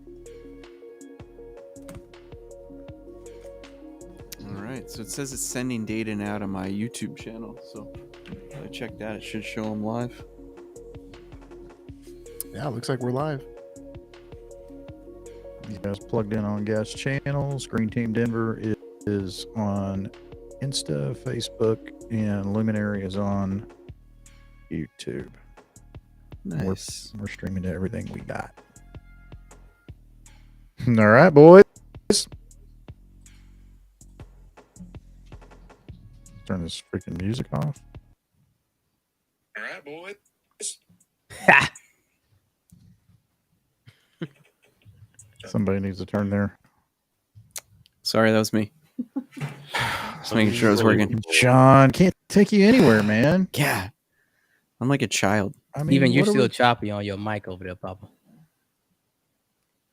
All right, so it says it's sending data now to my YouTube channel. So if I check that, it should show them live. Yeah, looks like we're live. You guys plugged in on gas channels. Green Team Denver is on Insta, Facebook, and Luminary is on YouTube. Nice. We're streaming to everything we got. All right, boys. Turn this freaking music off. All right, boys. Somebody needs to turn their. Sorry, that was me. Just making sure it was working. John, can't take you anywhere, man. Yeah, I'm like a child. I mean, Even you're what are still we- choppy on your mic over there, Papa.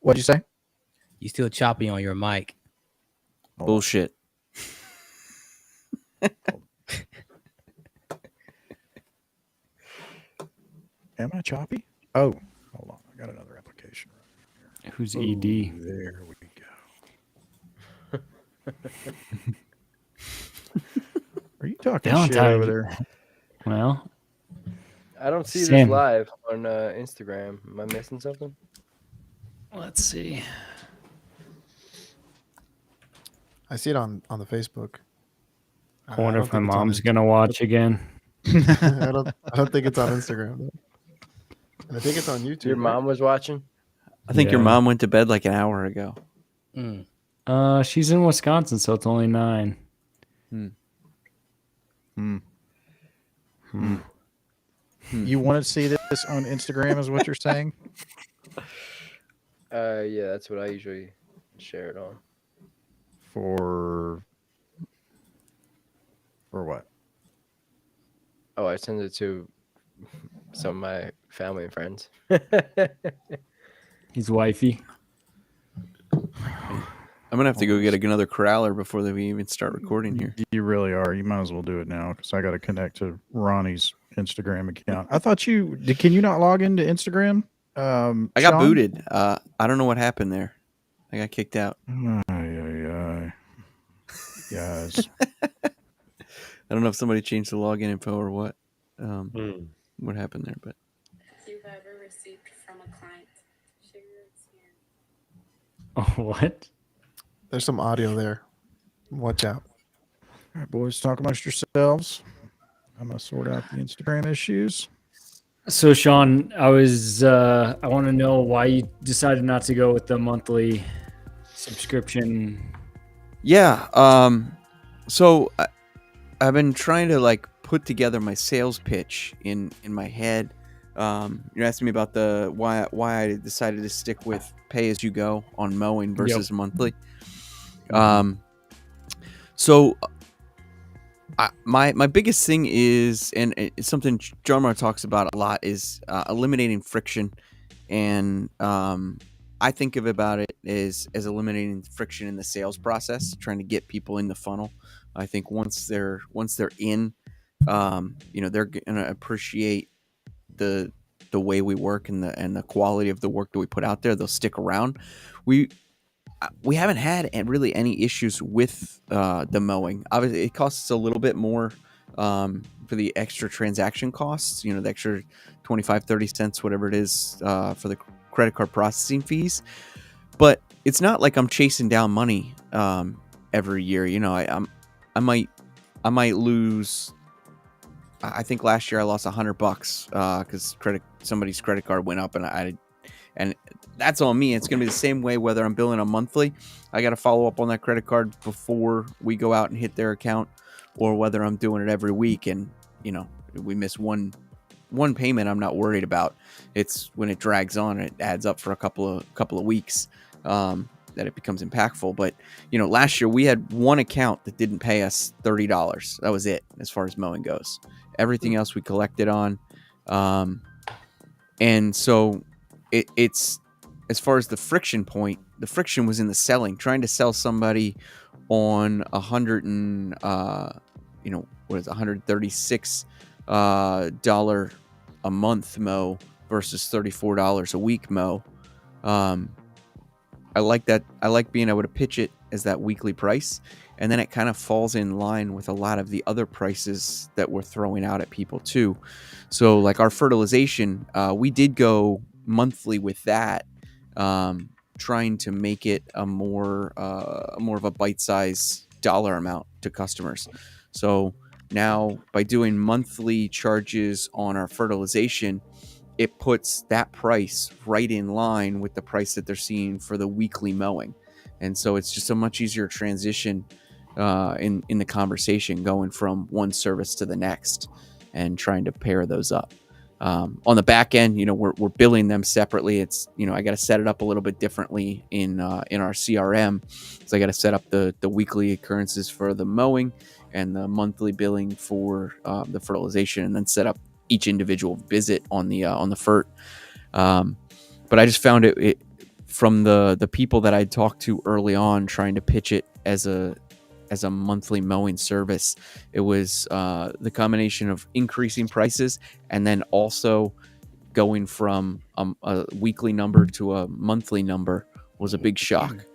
What'd you say? You still choppy on your mic. Bullshit. Am I choppy? Oh, hold on. I got another application. Who's Ooh, ED? There we go. Are you talking shit Valentine. over there? Well, I don't see Sam. this live on Instagram. Am I missing something? let's see. I see it on the Facebook. I wonder if my think it's on mom's gonna watch again. I don't think it's on Instagram. Though. And I think it's on YouTube. Your mom was watching? I think your Yeah. mom went to bed like an hour ago. Mm. She's in Wisconsin, so it's only 9. You want to see this on Instagram, is what you're saying? Yeah, that's what I usually share it on. For what? Oh, I send it to some of my family and friends. He's wifey. I'm gonna have to go get another corraler before we even start recording here. You really are. You might as well do it now because I got to connect to Ronnie's Instagram account. I thought can you not log into Instagram? I got Sean? booted. I don't know what happened there. I got kicked out. Ay. Guys. I don't know if somebody changed the login info or what. What happened there, but You've ever received from a client. Share your experience. Oh, what? There's some audio there. Watch out. All right, boys, talk amongst yourselves. I'm gonna sort out the Instagram issues. So, Sean, I want to know why you decided not to go with the monthly subscription. yeah. So I've been trying to like put together my sales pitch in my head. You're asking me about the why I decided to stick with pay as you go on mowing versus monthly. So my biggest thing is, and it's something John Mar talks about a lot, is eliminating friction, and I think about it as eliminating friction in the sales process, trying to get people in the funnel. I think once they're in, they're gonna appreciate the way we work and the quality of the work that we put out there. They'll stick around. We haven't had really any issues with the mowing. Obviously, it costs a little bit more for the extra transaction costs, the extra 25, 30 cents, whatever it is, for the credit card processing fees. But it's not like I'm chasing down money every year. I might lose. I think last year I lost $100 because somebody's credit card went up, and that's on me. It's going to be the same way whether I'm billing a monthly. I got to follow up on that credit card before we go out and hit their account, or whether I'm doing it every week and we miss one payment. I'm not worried about. It's when it drags on, it adds up for a couple of weeks that it becomes impactful. But last year we had one account that didn't pay us $30. That was it as far as mowing goes. Everything else we collected on, and so it's as far as the friction point. The friction was in the selling, trying to sell somebody on $136 dollar a month mow versus $34 a week mow. I like that. I like being able to pitch it as that weekly price, and then it kind of falls in line with a lot of the other prices that we're throwing out at people too. So like our fertilization, we did go monthly with that, trying to make it a more of a bite-size dollar amount to customers. So now by doing monthly charges on our fertilization, it puts that price right in line with the price that they're seeing for the weekly mowing. And so it's just a much easier transition in the conversation going from one service to the next and trying to pair those up. On the back end, we're billing them separately. It's, I got to set it up a little bit differently in our CRM. So I got to set up the weekly occurrences for the mowing and the monthly billing for the fertilization, and then set up each individual visit on the FERT. But I just found it from the people that I talked to early on, trying to pitch it as a monthly mowing service. It was the combination of increasing prices and then also going from a weekly number to a monthly number was a big shock.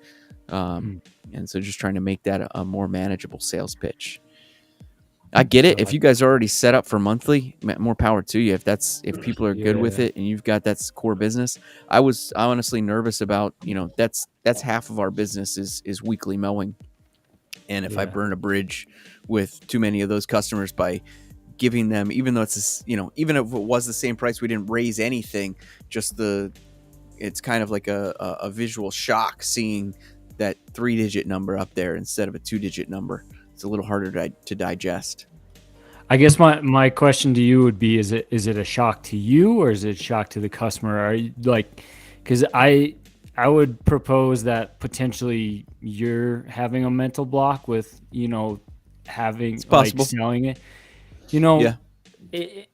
And so just trying to make that a more manageable sales pitch. I get it. If you guys are already set up for monthly, more power to you. If people are good with it and you've got that's core business. I was honestly nervous about, that's half of our business is weekly mowing. And if I burn a bridge with too many of those customers by giving them, even though it's, even if it was the same price, we didn't raise anything, it's kind of like a visual shock seeing that 3-digit number up there instead of a 2-digit number. It's a little harder to digest. I guess my question to you would be, is it a shock to you or is it a shock to the customer? Are you because I would propose that potentially you're having a mental block with, having selling it, Yeah.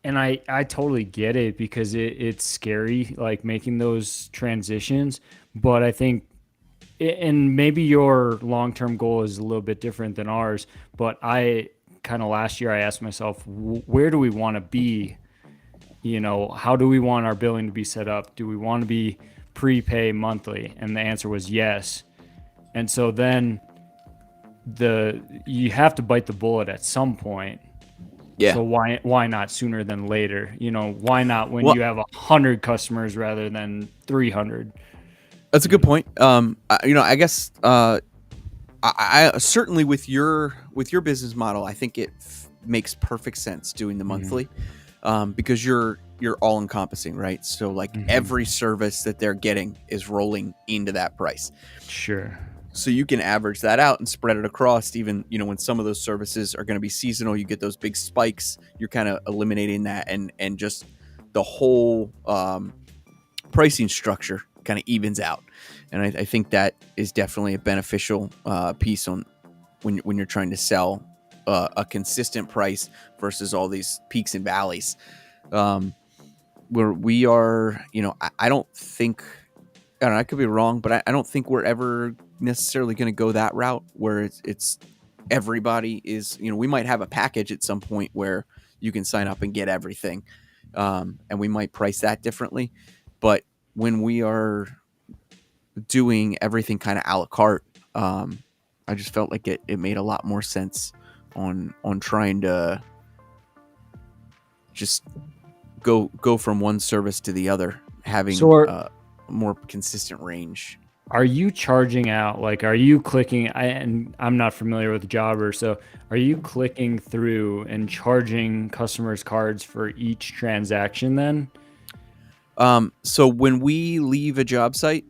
And I totally get it because it's scary, like making those transitions. But I think, and maybe your long-term goal is a little bit different than ours, but last year I asked myself, where do we want to be? How do we want our billing to be set up? Do we want to be prepay monthly? And the answer was yes. And so then you have to bite the bullet at some point. Yeah. So why not sooner than later? Why not when you have 100 customers rather than 300? That's a good point. I guess I certainly with your business model, I think it makes perfect sense doing the monthly, because you're all encompassing, right? So every service that they're getting is rolling into that price. Sure. So you can average that out and spread it across. Even when some of those services are going to be seasonal, you get those big spikes. You're kind of eliminating that, and just the whole pricing structure kind of evens out. And I think that is definitely a beneficial piece on when you're trying to sell a consistent price versus all these peaks and valleys. Where we are, I don't think, I could be wrong, but I don't think we're ever necessarily going to go that route where it's everybody is, we might have a package at some point where you can sign up and get everything. And we might price that differently. But when we are doing everything kind of a la carte, I just felt like it made a lot more sense on trying to just go from one service to the other, having a more consistent range. Are you charging out, are you clicking, and I'm not familiar with Jobber, so are you clicking through and charging customers cards for each transaction then? So when we leave a job site,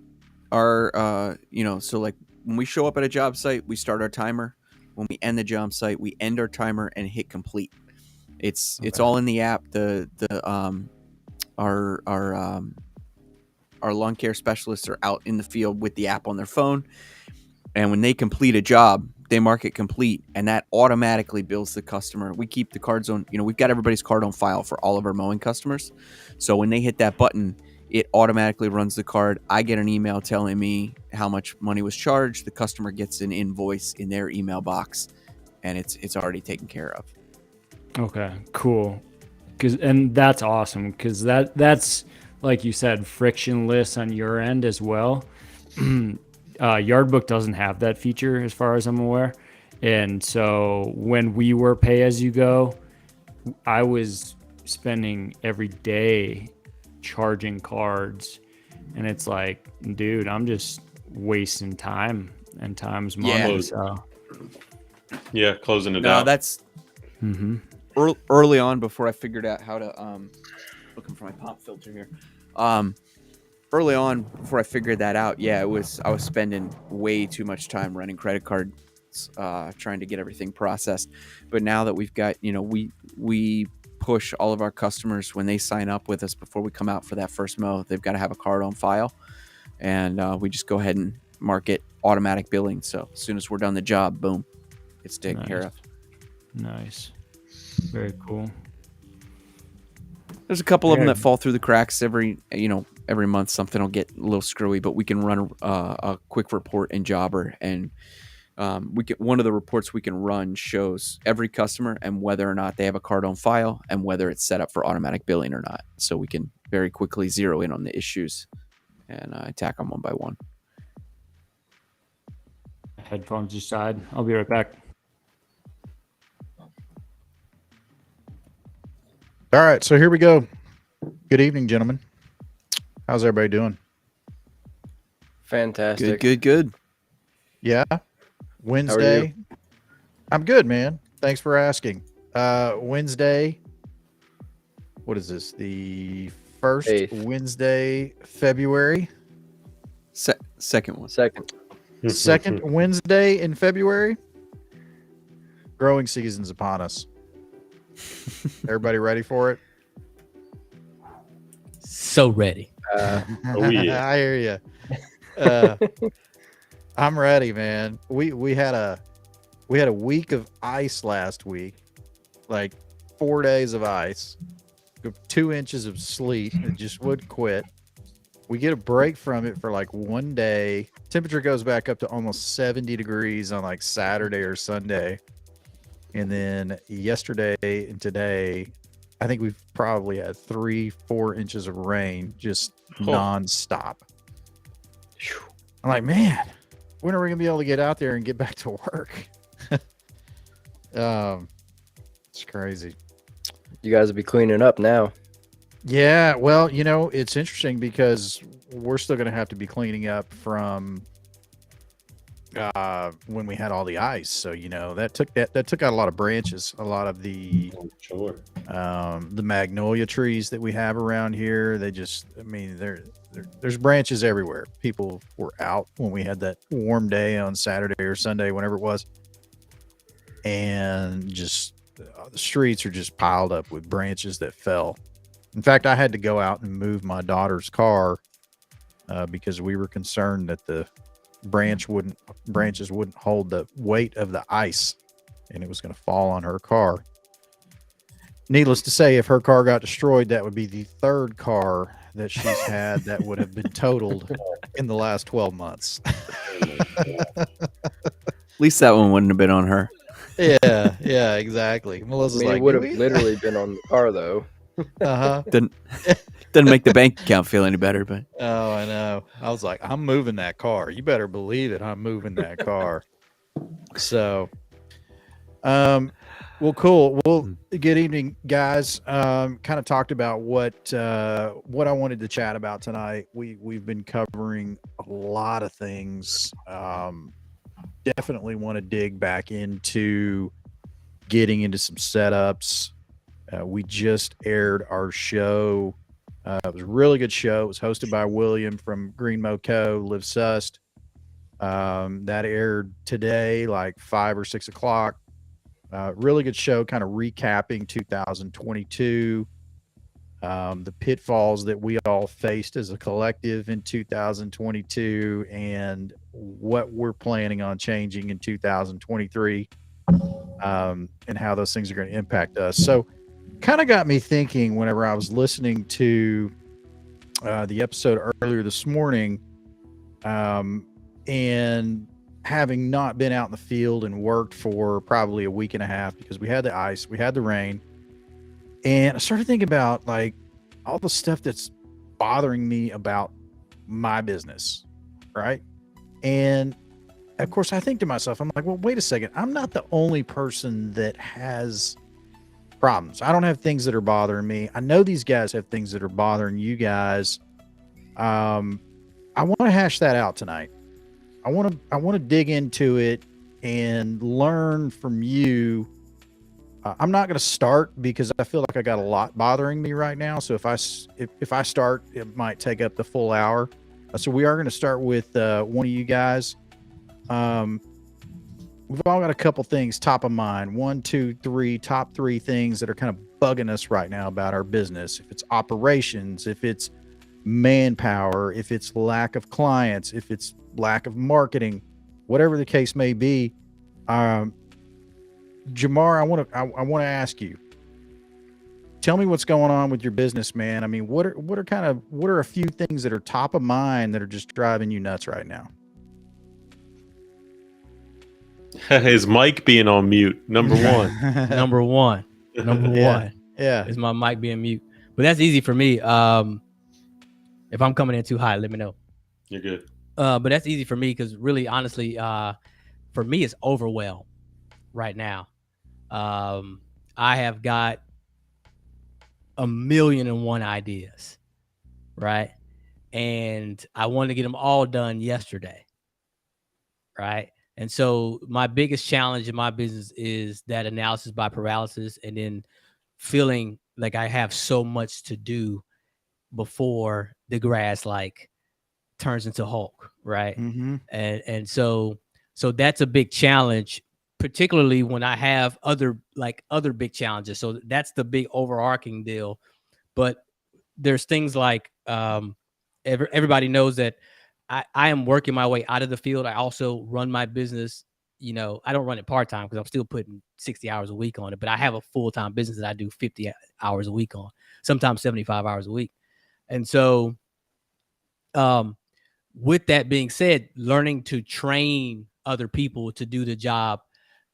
our when we show up at a job site, we start our timer. When we end the job site, we end our timer and hit complete. It's all in the app. Our lawn care specialists are out in the field with the app on their phone, and when they complete a job, they mark it complete, and that automatically bills the customer. We keep the cards on, we've got everybody's card on file for all of our mowing customers. So when they hit that button, it automatically runs the card. I get an email telling me how much money was charged. The customer gets an invoice in their email box, and it's already taken care of. Okay, cool. And that's awesome because that's like you said, frictionless on your end as well. Yardbook doesn't have that feature as far as I'm aware. And so when we were pay as you go, I was spending every day charging cards, and it's like, dude, I'm just wasting time, and time's money. Yeah. So Yeah, closing it No, out. that's mhm. early on before I figured out how to looking for my pop filter here. Early on before I figured that out, yeah, I was spending way too much time running credit cards, trying to get everything processed. But now that we've got, we push all of our customers when they sign up with us before we come out for that first mow, they've got to have a card on file, and we just go ahead and mark it automatic billing. So as soon as we're done the job, boom, it's taken care Nice. of. Nice. Very cool. There's a couple of them Yeah. that fall through the cracks every month. Something will get a little screwy, but we can run a quick report in Jobber, and one of the reports we can run shows every customer and whether or not they have a card on file and whether it's set up for automatic billing or not. So we can very quickly zero in on the issues and attack them one by one. Headphones aside, I'll be right back. All right, so here we go. Good evening, gentlemen. How's everybody doing? Fantastic. Good. Yeah. Wednesday. I'm good, man. Thanks for asking. Wednesday. What is this? The first 8th. Wednesday, February. Second one. Second. Second Wednesday in February. Growing season's upon us. Everybody ready for it? So ready. Oh, yeah. I hear you. I'm ready, man. We had a week of ice last week, like 4 days of ice, 2 inches of sleet. It just wouldn't quit. We get a break from it for like 1 day. Temperature goes back up to almost 70 degrees on like Saturday or Sunday. And then yesterday and today, I think we've probably had 3-4 inches of rain just nonstop. I'm like, man, when are we gonna be able to get out there and get back to work? It's crazy. You guys will be cleaning up now. Yeah, well, it's interesting because we're still gonna have to be cleaning up from when we had all the ice. So that took out a lot of branches, a lot of the Sure. the magnolia trees that we have around here. They just, there's branches everywhere. People were out when we had that warm day on Saturday or Sunday, whenever it was, and just the streets are just piled up with branches that fell. In fact, I had to go out and move my daughter's car because we were concerned that the branches wouldn't hold the weight of the ice, and it was going to fall on her car. Needless to say, if her car got destroyed, that would be the third car that she's had that would have been totaled in the last 12 months. At least that one wouldn't have been on her. Yeah, exactly. Melissa's It like, would have literally been on the car, though. uh-huh. Doesn't make the bank account feel any better, but Oh, I know. I was like, I'm moving that car. You better believe it. I'm moving that car. So, well, cool. Well, good evening, guys. Kind of talked about what I wanted to chat about tonight. We've been covering a lot of things. Definitely want to dig back into getting into some setups. We just aired our show. It was a really good show. It was hosted by William from Green Moco, Live Sust. That aired today, like 5 or 6 o'clock. Really good show, kind of recapping 2022, the pitfalls that we all faced as a collective in 2022, and what we're planning on changing in 2023, and how those things are going to impact us. So, kind of got me thinking whenever I was listening to the episode earlier this morning, and having not been out in the field and worked for probably a week and a half because we had the ice, we had the rain, and I started thinking about like all the stuff that's bothering me about my business, right? And of course, I think to myself, I'm like, well, wait a second. I'm not the only person that has problems. I don't have things that are bothering me. I know these guys have things that are bothering you guys. I want to hash that out tonight. I want to dig into it and learn from you. I'm not going to start because I feel like I got a lot bothering me right now. So if I start, it might take up the full hour. So we are going to start with one of you guys. We've all got a couple things top of mind. 1, 2, 3, top 3 things that are kind of bugging us right now about our business. If it's operations, if it's manpower, if it's lack of clients, if it's lack of marketing, whatever the case may be. Jamar, I want to ask you, tell me what's going on with your business, man. I mean, what are a few things that are top of mind that are just driving you nuts right now? His mic being on mute, number one. Number one. Yeah. Is my mic being mute. But that's easy for me. If I'm coming in too high, let me know. You're good. But that's easy for me because really, honestly, for me, it's overwhelm right now. I have got 1,000,001 ideas, right? And I wanted to get them all done yesterday, right? And so my biggest challenge in my business is that analysis by paralysis, and then feeling like I have so much to do before the grass like turns into Hulk, right? Mm-hmm. And so that's a big challenge, particularly when I have other big challenges. So that's the big overarching deal. But there's things like everybody knows that I am working my way out of the field. I also run my business. You know, I don't run it part-time because I'm still putting 60 hours a week on it, but I have a full-time business that I do 50 hours a week on, sometimes 75 hours a week. And so with that being said, learning to train other people to do the job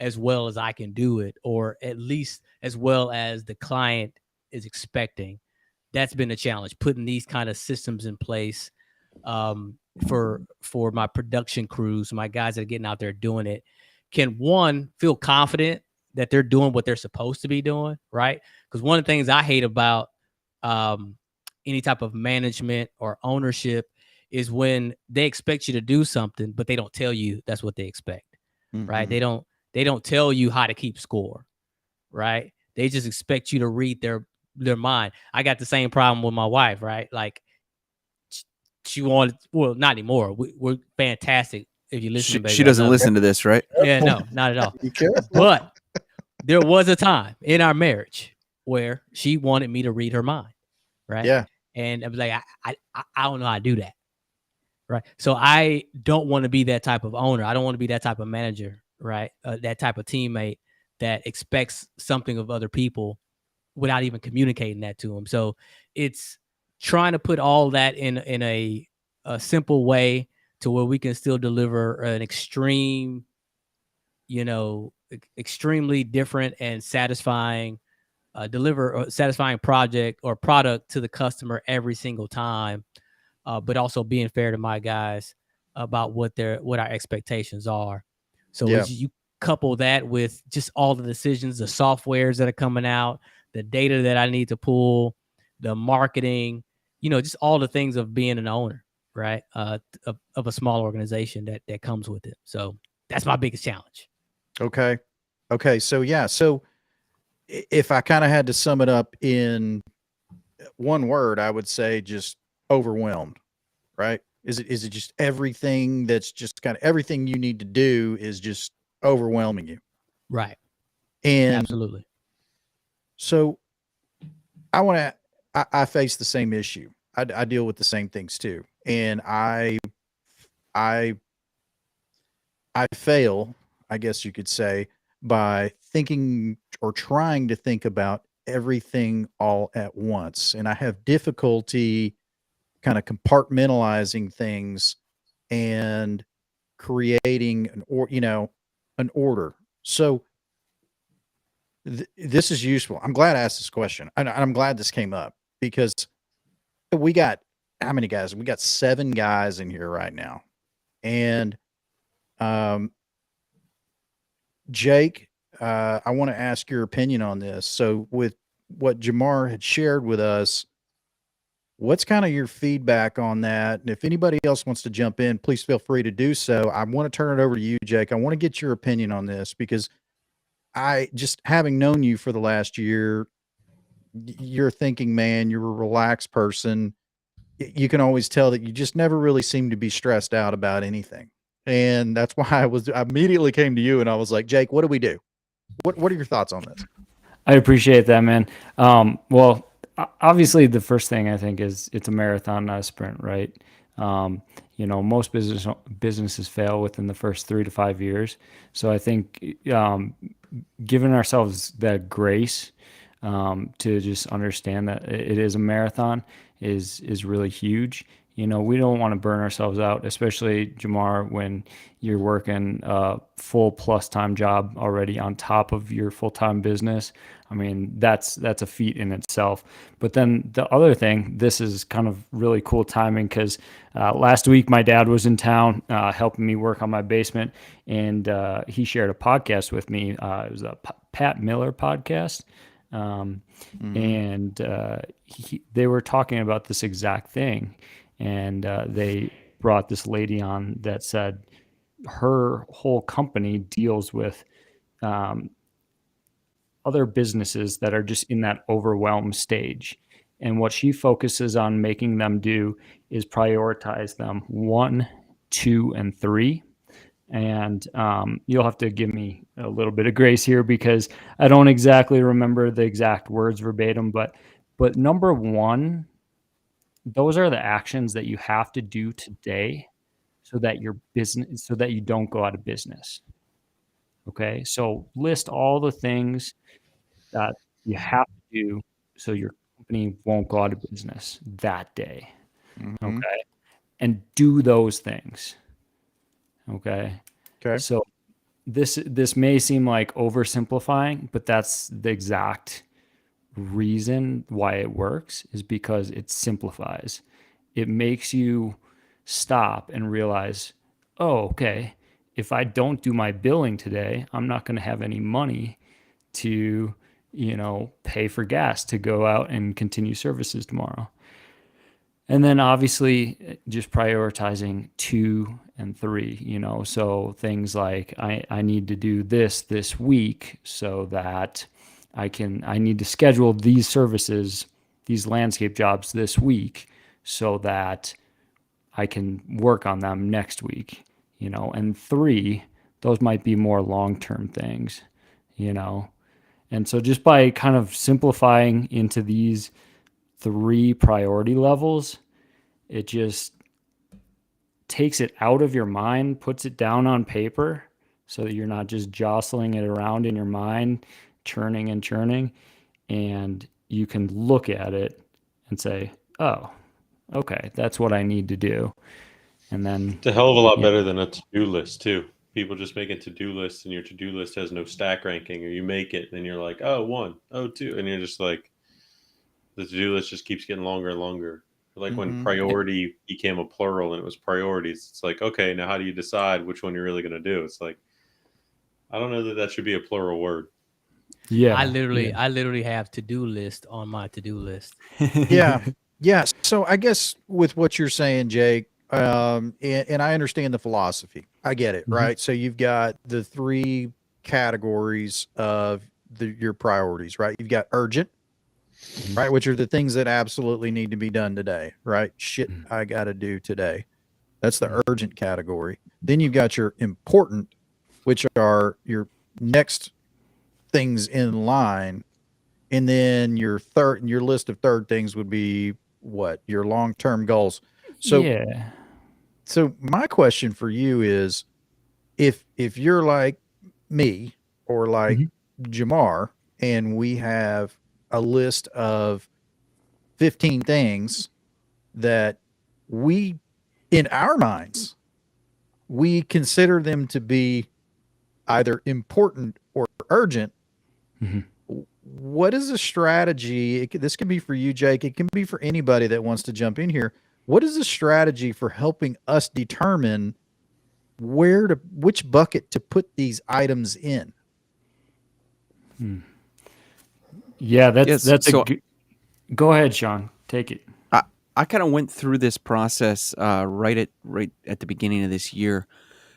as well as I can do it, or at least as well as the client is expecting, that's been a challenge, putting these kind of systems in place for my production crews, my guys that are getting out there doing it, can one, feel confident that they're doing what they're supposed to be doing, right? Because one of the things I hate about any type of management or ownership is when they expect you to do something, but they don't tell you that's what they expect, right? They don't tell you how to keep score, right? They just expect you to read their mind. I got the same problem with my wife, right? Like, she wanted, well, not anymore. We're fantastic. If you listen, She doesn't listen to this, right? Yeah, no, not at all. You careful. But there was a time in our marriage where she wanted me to read her mind, right? Yeah. And I was like, I don't know how to do that, right? So I don't want to be that type of owner. I don't want to be that type of manager, right? That type of teammate that expects something of other people without even communicating that to them. So it's trying to put all that in a simple way to where we can still deliver an extremely different and satisfying, deliver a satisfying project or product to the customer every single time, but also being fair to my guys about what our expectations are. So as you couple that with just all the decisions, the softwares that are coming out, the data that I need to pull, the marketing, just all the things of being an owner, right? Of a small organization that comes with it. So that's my biggest challenge. Okay. So yeah. So if I kind of had to sum it up in one word, I would say just overwhelmed, right? Is it just everything that's just kind of everything you need to do is just overwhelming you? Right. And absolutely. So I face the same issue. I deal with the same things too. And I fail, I guess you could say, by thinking or trying to think about everything all at once. And I have difficulty kind of compartmentalizing things and creating an order. So this is useful. I'm glad I asked this question. And I'm glad this came up because we got how many guys? We got 7 guys in here right now. And Jake, I want to ask your opinion on this. So with what Jamar had shared with us, what's kind of your feedback on that? And if anybody else wants to jump in, please feel free to do so. I want to turn it over to you, Jake. I want to get your opinion on this because I just having known you for the last year, you're a thinking man, you're a relaxed person. You can always tell that you just never really seem to be stressed out about anything. And that's why I immediately came to you and I was like, Jake, what do we do? What are your thoughts on this? I appreciate that, man. Well, obviously the first thing I think is it's a marathon, not a sprint, right? Most businesses fail within the first 3 to 5 years. So I think giving ourselves that grace to just understand that it is a marathon is really huge. We don't want to burn ourselves out, especially Jamar, when you're working a full plus time job already on top of your full-time business. I mean, that's a feat in itself. But then the other thing, this is kind of really cool timing because last week my dad was in town helping me work on my basement, and he shared a podcast with me. It was a Pat Miller podcast. And they were talking about this exact thing. And they brought this lady on that said her whole company deals with other businesses that are just in that overwhelmed stage. And what she focuses on making them do is prioritize them 1, 2, and 3. And you'll have to give me a little bit of grace here because I don't exactly remember the exact words verbatim, but number 1, those are the actions that you have to do today so that you don't go out of business. Okay. So list all the things that you have to do so your company won't go out of business that day. Mm-hmm. Okay. And do those things. Okay. Okay. So this may seem like oversimplifying, but that's the exact reason why it works, is because it simplifies. It makes you stop and realize, oh, okay, if I don't do my billing today, I'm not going to have any money to, pay for gas to go out and continue services tomorrow. And then obviously just prioritizing 2 and 3, so things like I need to do this week so that I need to schedule these services, these landscape jobs this week so that I can work on them next week, and 3, those might be more long-term things, and so just by kind of simplifying into these 3 priority levels, it just takes it out of your mind, puts it down on paper so that you're not just jostling it around in your mind, churning, and you can look at it and say, oh, okay, that's what I need to do. And then it's a hell of a lot better than a to-do list too. People just make a to-do list and your to-do list has no stack ranking, or you make it and you're like, oh, 1, oh, 2, and you're just like, the to-do list just keeps getting longer and longer. Like when priority became a plural and it was priorities, it's like, okay, now how do you decide which one you're really going to do? It's like, I don't know that should be a plural word. Yeah. I literally have to-do list on my to-do list. Yeah. Yeah. So I guess with what you're saying, Jake, and I understand the philosophy. I get it. Right. So you've got the 3 categories of your priorities, right? You've got urgent, right? Which are the things that absolutely need to be done today, right? Shit, I got to do today. That's the urgent category. Then you've got your important, which are your next things in line. And then your list of third things would be what? Your long-term goals. So my question for you is, if you're like me or like Jamar, and we have a list of 15 things that we, in our minds, we consider them to be either important or urgent. What is a strategy? This can be for you, Jake. It can be for anybody that wants to jump in here. What is a strategy for helping us determine which bucket to put these items in. Yeah, that's Yes, so- Go ahead, Sean. Take it. I kind of went through this process right at the beginning of this year.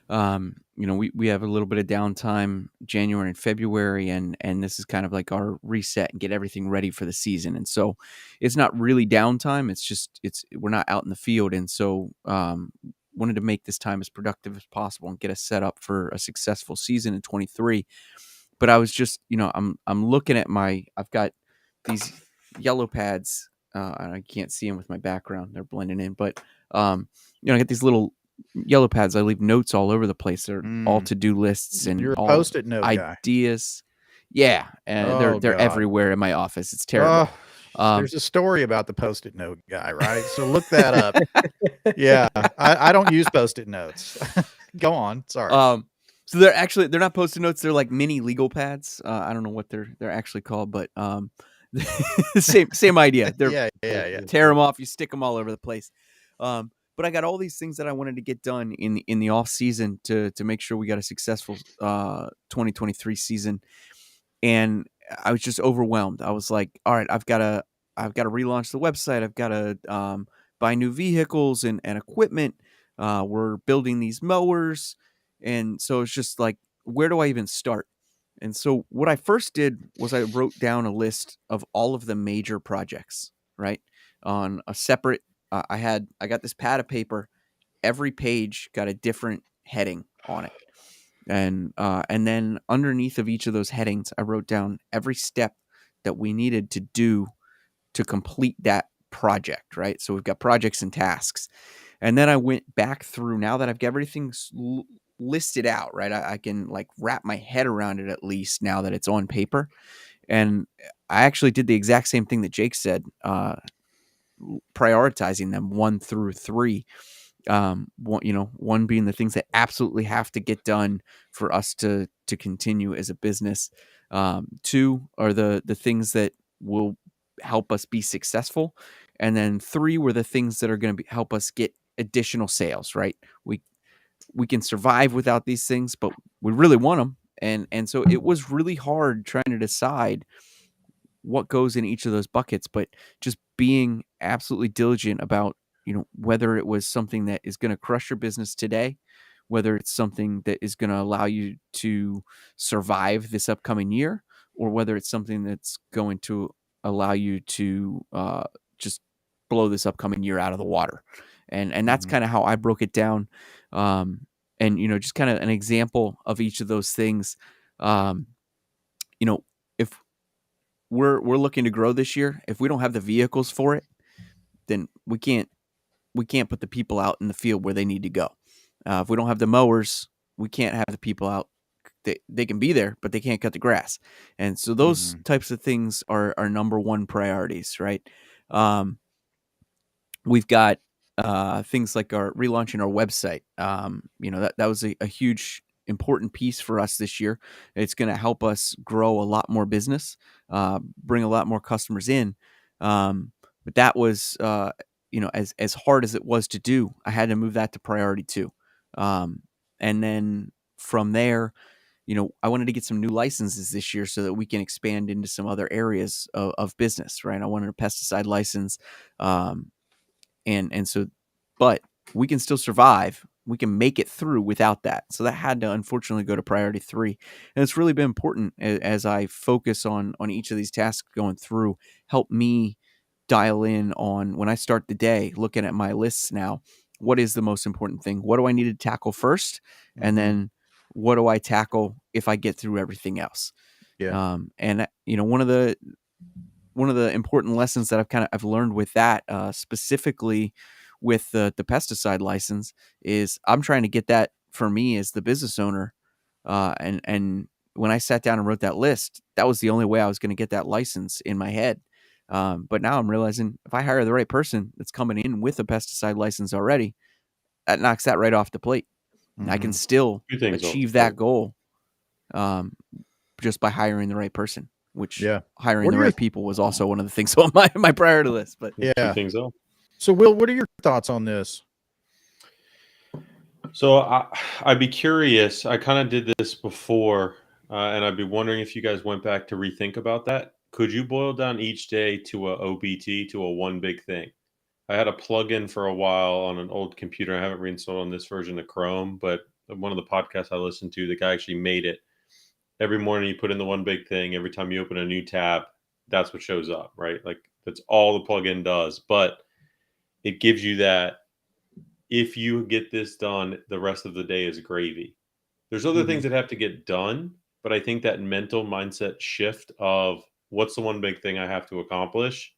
We have a little bit of downtime January and February, and this is kind of like our reset and get everything ready for the season. And so it's not really downtime. We're not out in the field. And so wanted to make this time as productive as possible and get us set up for a successful season in 23. But I was just, I'm looking at I've got these yellow pads. And I can't see them with my background; they're blending in. But I got these little yellow pads. I leave notes all over the place. They're all to-do lists and You're a all Post-it note guy. ideas. Yeah, and Oh, they're God. everywhere in my office. It's terrible. There's a story about the Post-it note guy, right? So look that up. Yeah, I don't use Post-it notes. Go on. Sorry. So they're not Post-it notes. They're like mini legal pads. I don't know what they're actually called, but same idea. They're yeah. tear them off, you stick them all over the place. But I got all these things that I wanted to get done in the off season to make sure we got a successful 2023 season, and I was just overwhelmed. I was like, all right, I've got to relaunch the website. I've got to buy new vehicles and equipment. We're building these mowers, and so it's just like, where do I even start? And so what I first did was I wrote down a list of all of the major projects, right? On a separate, I got this pad of paper. Every page got a different heading on it. And then underneath of each of those headings, I wrote down every step that we needed to do to complete that project, right? So we've got projects and tasks. And then I went back through, now that I've got everything listed out, right? I can like wrap my head around it at least now that it's on paper. And I actually did the exact same thing that Jake said, prioritizing them 1 through 3. One being the things that absolutely have to get done for us to continue as a business. 2 are the things that will help us be successful. And then 3 were the things that are going to help us get additional sales, right? We can survive without these things, but we really want them. And so it was really hard trying to decide what goes in each of those buckets, but just being absolutely diligent about, whether it was something that is going to crush your business today, whether it's something that is going to allow you to survive this upcoming year, or whether it's something that's going to allow you to just blow this upcoming year out of the water. And that's kind of how I broke it down. And, just kind of an example of each of those things. If we're looking to grow this year, if we don't have the vehicles for it, then we can't put the people out in the field where they need to go. If we don't have the mowers, we can't have the people out. They can be there, but they can't cut the grass. And so those types of things are number one priorities, right? We've got things like our relaunching our website. That was a huge important piece for us this year. It's going to help us grow a lot more business, bring a lot more customers in. But that was, as hard as it was to do, I had to move that to priority 2. And then from there, I wanted to get some new licenses this year so that we can expand into some other areas of business, right? I wanted a pesticide license. But we can still survive. We can make it through without that. So that had to unfortunately go to priority 3. And it's really been important as I focus on each of these tasks going through, help me dial in on when I start the day, looking at my lists now, what is the most important thing? What do I need to tackle first? And then what do I tackle if I get through everything else? Yeah. One of the important lessons that I've learned with that, specifically with the pesticide license, is I'm trying to get that for me as the business owner. And when I sat down and wrote that list, that was the only way I was going to get that license in my head. But now I'm realizing if I hire the right person that's coming in with a pesticide license already, that knocks that right off the plate. And I can still achieve that goal just by hiring the right person, which hiring the right people was also one of the things on my priority list. But yeah. Things off. So Will, what are your thoughts on this? So I'd be curious. I kind of did this before, and I'd be wondering if you guys went back to rethink about that. Could you boil down each day to a OBT, to a one big thing? I had a plugin for a while on an old computer. I haven't reinstalled on this version of Chrome, but one of the podcasts I listened to, the guy actually made it. Every morning you put in the one big thing. Every time you open a new tab, that's what shows up, right? Like that's all the plugin does. But it gives you that if you get this done, the rest of the day is gravy. There's other things that have to get done, but I think that mental mindset shift of what's the one big thing I have to accomplish,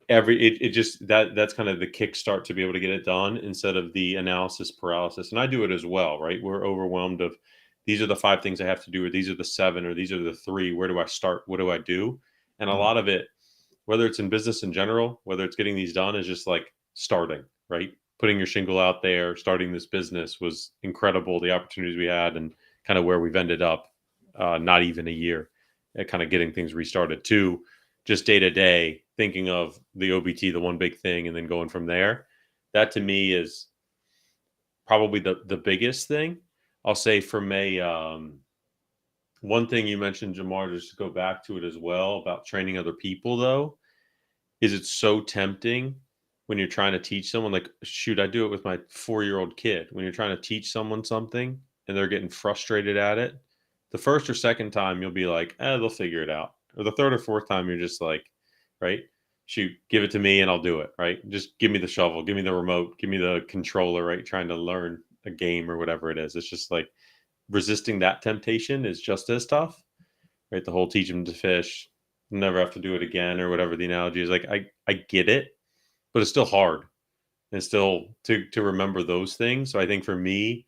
it just that's kind of the kickstart to be able to get it done instead of the analysis paralysis. And I do it as well, right? We're overwhelmed of these are the 5 things I have to do, or these are the 7, or these are the 3. Where do I start? What do I do? And a lot of it, whether it's in business in general, whether it's getting these done, is just like starting, right? Putting your shingle out there, starting this business was incredible. The opportunities we had and kind of where we've ended up, not even a year at kind of getting things restarted. 2, just day to day, thinking of the OBT, the one big thing, and then going from there. That to me is probably the biggest thing. I'll say from a one thing you mentioned, Jamar, just to go back to it as well about training other people, though, is it's so tempting when you're trying to teach someone. Like, shoot, I do it with my 4-year-old kid. When you're trying to teach someone something and they're getting frustrated at it, the first or second time you'll be like, they'll figure it out. Or the third or fourth time you're just like, right, shoot, give it to me and I'll do it, right? Just give me the shovel, give me the remote, give me the controller, right? Trying to learn a game or whatever it is. It's just like resisting that temptation is just as tough, right? The whole teach them to fish, never have to do it again, or whatever the analogy is. Like, I get it, but it's still hard. And still to remember those things. So I think for me,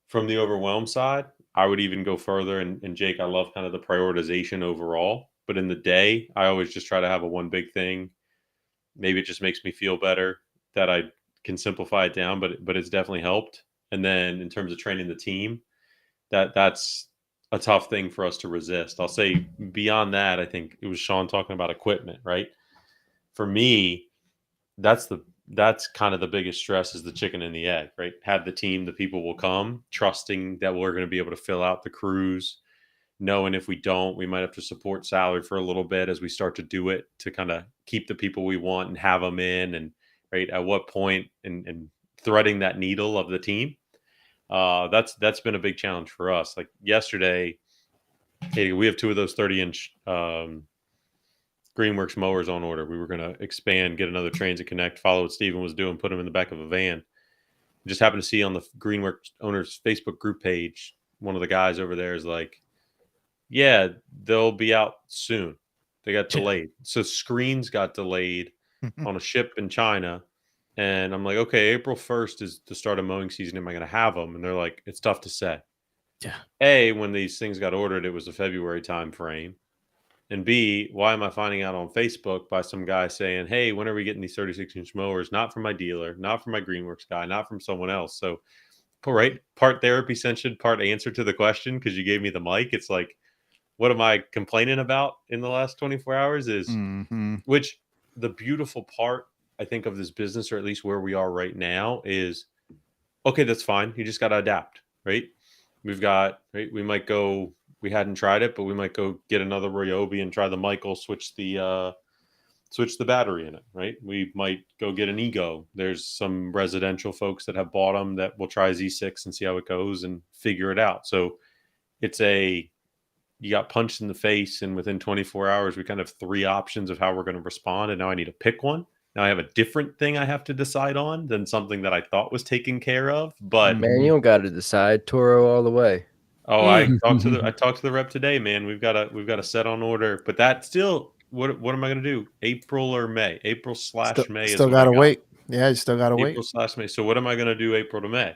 from the overwhelm side, I would even go further. And Jake, I love kind of the prioritization overall. But in the day, I always just try to have a one big thing. Maybe it just makes me feel better that I can simplify it down, but it's definitely helped. And then in terms of training the team, that's a tough thing for us to resist. I'll say beyond that, I think it was Sean talking about equipment, right? For me, that's kind of the biggest stress, is the chicken and the egg, right? Have the team, the people will come, trusting that we're going to be able to fill out the crews, knowing if we don't, we might have to support salary for a little bit as we start to do it to kind of keep the people we want and have them in, and right at what point, and threading that needle of the team. That's been a big challenge for us. Like yesterday, Katie, we have 2 of those 30-inch Greenworks mowers on order. We were going to expand, get another Transit Connect, follow what Steven was doing, put them in the back of a van. Just happened to see on the Greenworks owners Facebook group page, one of the guys over there is like, yeah, they'll be out soon. They got delayed. So screens got delayed on a ship in China. And I'm like, okay, April 1st is the start of mowing season. Am I going to have them? And they're like, it's tough to say. Yeah. When these things got ordered, it was a February time frame. And B, why am I finding out on Facebook by some guy saying, hey, when are we getting these 36-inch mowers? Not from my dealer, not from my Greenworks guy, not from someone else. So, right, part therapy session, part answer to the question, because you gave me the mic. It's like, what am I complaining about in the last 24 hours is, which the beautiful part, I think, of this business, or at least where we are right now, is, okay, that's fine. You just got to adapt, right? We've got, right, we might go, we hadn't tried it, but we might go get another Ryobi and try the Michael, switch the battery in it, right? We might go get an Ego. There's some residential folks that have bought them that will try Z6 and see how it goes and figure it out. So it's you got punched in the face, and within 24 hours, we kind of have 3 options of how we're going to respond. And now I need to pick one. Now I have a different thing I have to decide on than something that I thought was taken care of. But Man, you don't got to decide. Toro all the way. oh, I talked to the rep today, man. We've got a set on order, but that still, what am I going to do? April or May? April/May. Still gotta wait. Yeah, you still gotta wait. April/May. So what am I going to do April to May?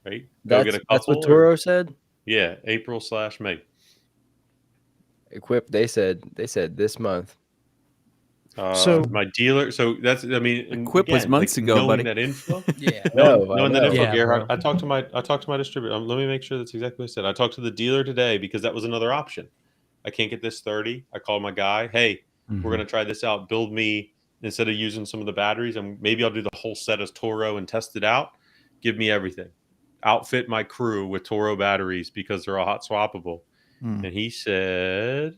Right? That's what Toro said. Yeah, April/May. Equip. They said this month. So my dealer. So that's, I mean, Equip was months ago, knowing buddy. that info. Yeah. knowing that info, Yeah, Gerhard, bro. I talked to my distributor. Let me make sure that's exactly what I said. I talked to the dealer today because that was another option. I can't get this 30. I called my guy. Hey, we're gonna try this out. Build me, instead of using some of the batteries, and maybe I'll do the whole set as Toro and test it out. Give me everything. Outfit my crew with Toro batteries because they're all hot swappable. Hmm. And he said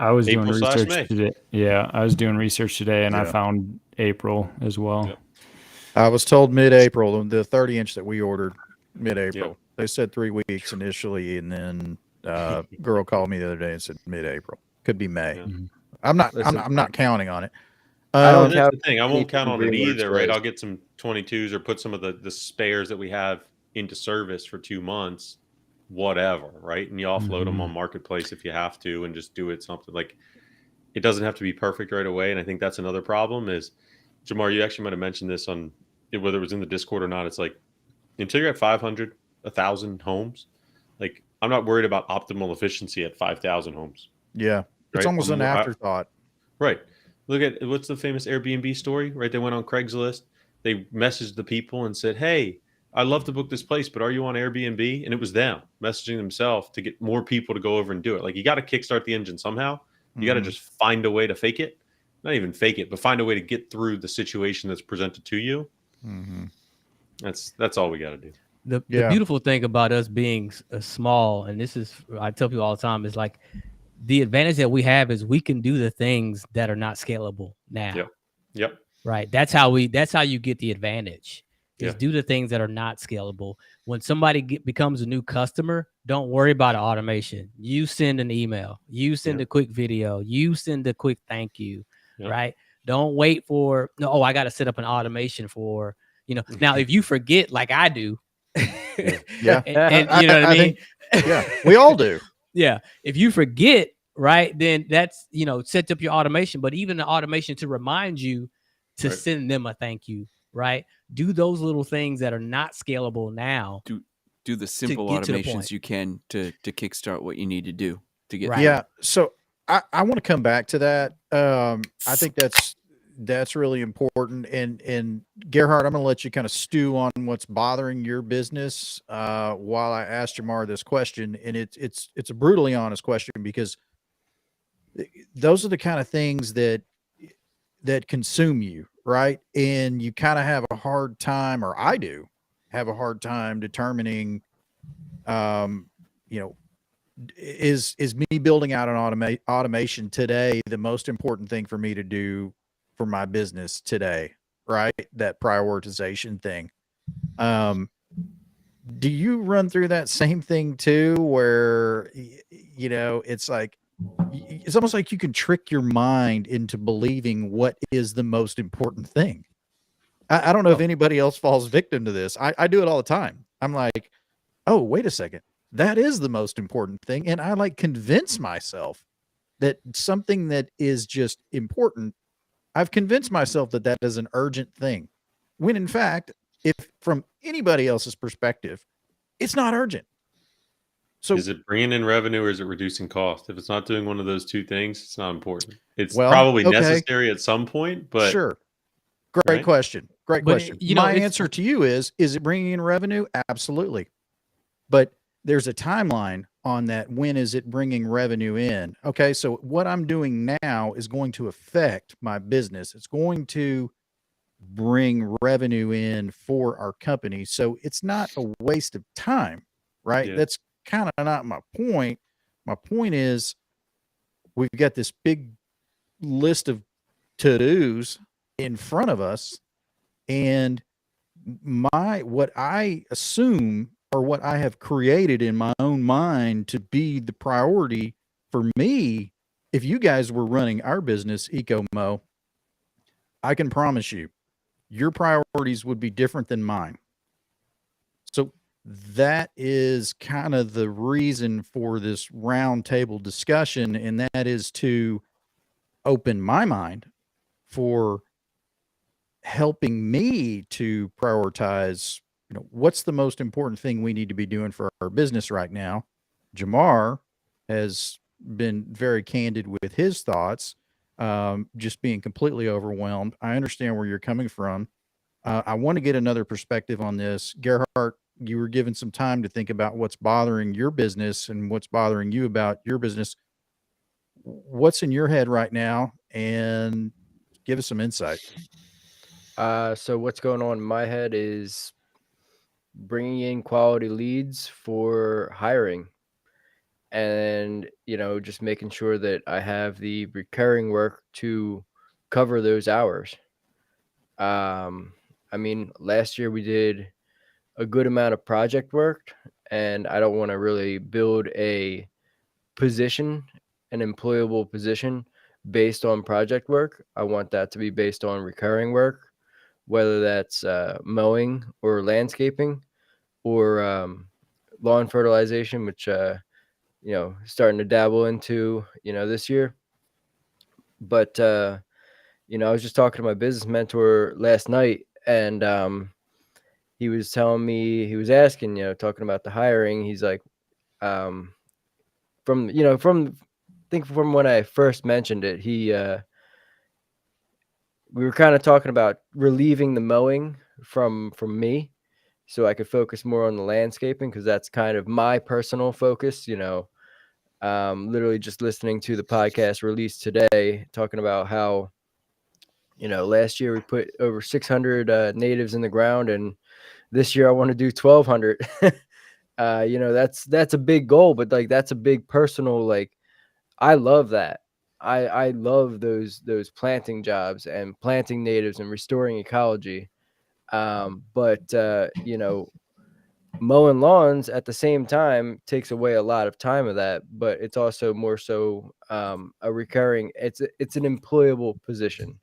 I was doing April/May. research today. Yeah, I was doing research today, and I Yeah. found April as well. Yep. I was told mid-April, the 30-inch that we ordered mid-April. Yep. They said 3 weeks initially, and then girl called me the other day and said mid-April. Could be May. Yeah. I'm not. Listen, I'm not counting on it. I don't And have that's the thing. I won't count on it anything either, right? DreamWorks I'll get some 22s or put some of the spares that we have into service for 2 months, whatever, right? And you offload them Mhm. on Marketplace if you have to, and just do it something like it doesn't have to be perfect right away. And I think that's another problem is, Jamar, you actually might have mentioned this on whether it was in the Discord or not. It's like until you're at 500, 1,000 homes, like I'm not worried about optimal efficiency at 5,000 homes. Yeah, it's Right. almost an afterthought. Right. Look at what's the famous Airbnb story, right? They went on Craigslist. They messaged the people and said, "Hey, I'd love to book this place, but are you on Airbnb?" And it was them messaging themselves to get more people to go over and do it. Like you got to kickstart the engine somehow. You got to Mhm. just find a way to fake it. Not even fake it, but find a way to get through the situation that's presented to you. Mhm. That's all we got to do. The Yeah. beautiful thing about us being small, and this is I tell people all the time, is like the advantage that we have is we can do the things that are not scalable now. Yep. Yep. Right. That's how you get the advantage is Yeah. do the things that are not scalable. When somebody becomes a new customer, don't worry about automation. You send an email, you send Yeah. a quick video, you send a quick thank you. Yeah. Right. Don't wait for no, I got to set up an automation for, now if you forget like I do, Yeah. and you know what I mean? think- yeah, we all do. Yeah. If you forget, right, then that's, set up your automation, but even the automation to remind you to Right. send them a thank you, right? Do those little things that are not scalable now. Do the simple get to the automations point. you can to kickstart what you need to do to get Right. through. Yeah. So I want to come back to that. I think that's really important. And Gerhard, I'm going to let you kind of stew on what's bothering your business while I ask Jamar this question. And it's a brutally honest question because those are the kind of things that consume you, right? And you kind of have a hard time, or I do have a hard time determining, is me building out an automation today the most important thing for me to do for my business today, right? That prioritization thing. Do you run through that same thing too, where it's like it's almost like you can trick your mind into believing what is the most important thing? I don't know if anybody else falls victim to this. I do it all the time. I'm like, oh, wait a second. That is the most important thing. And I convince myself that something that is just important, I've convinced myself that that is an urgent thing. When in fact, if from anybody else's perspective, it's not urgent. So Is it bringing in revenue or is it reducing cost? If it's not doing one of those two things, it's not important. It's Well, probably okay. necessary at some point, but sure. Great Right? question. Great But, question. My it's- answer to you is it bringing in revenue? Absolutely. But there's a timeline on that. When is it bringing revenue in? Okay. So what I'm doing now is going to affect my business. It's going to bring revenue in for our company. So it's not a waste of time, right? Yeah. That's kind of not my point. My point is we've got this big list of to-dos in front of us, and what I assume or what I have created in my own mind to be the priority for me, if you guys were running our business, EcoMo, I can promise you your priorities would be different than mine. So that is kind of the reason for this roundtable discussion, and that is to open my mind for helping me to prioritize, what's the most important thing we need to be doing for our business right now. Jamar has been very candid with his thoughts, just being completely overwhelmed. I understand where you're coming from. I want to get another perspective on this. Gerhard, you were given some time to think about what's bothering your business and what's bothering you about your business. What's in your head right now? And give us some insight. So what's going on in my head is bringing in quality leads for hiring, and just making sure that I have the recurring work to cover those hours. I mean, last year we did a good amount of project work, and I don't want to really build a position, an employable position based on project work. I want that to be based on recurring work, whether that's mowing or landscaping or lawn fertilization, which starting to dabble into this year. But I was just talking to my business mentor last night, and he was telling me, he was asking, talking about the hiring. He's like, from I think from when I first mentioned it, we were kind of talking about relieving the mowing from me, so I could focus more on the landscaping, because that's kind of my personal focus. Literally just listening to the podcast released today, talking about how last year we put over 600 natives in the ground, and this year I want to do 1,200. That's a big goal, but like that's a big personal, like, I love that. I love those planting jobs and planting natives and restoring ecology. But mowing lawns at the same time takes away a lot of time of that, but it's also more so a recurring, it's an employable position,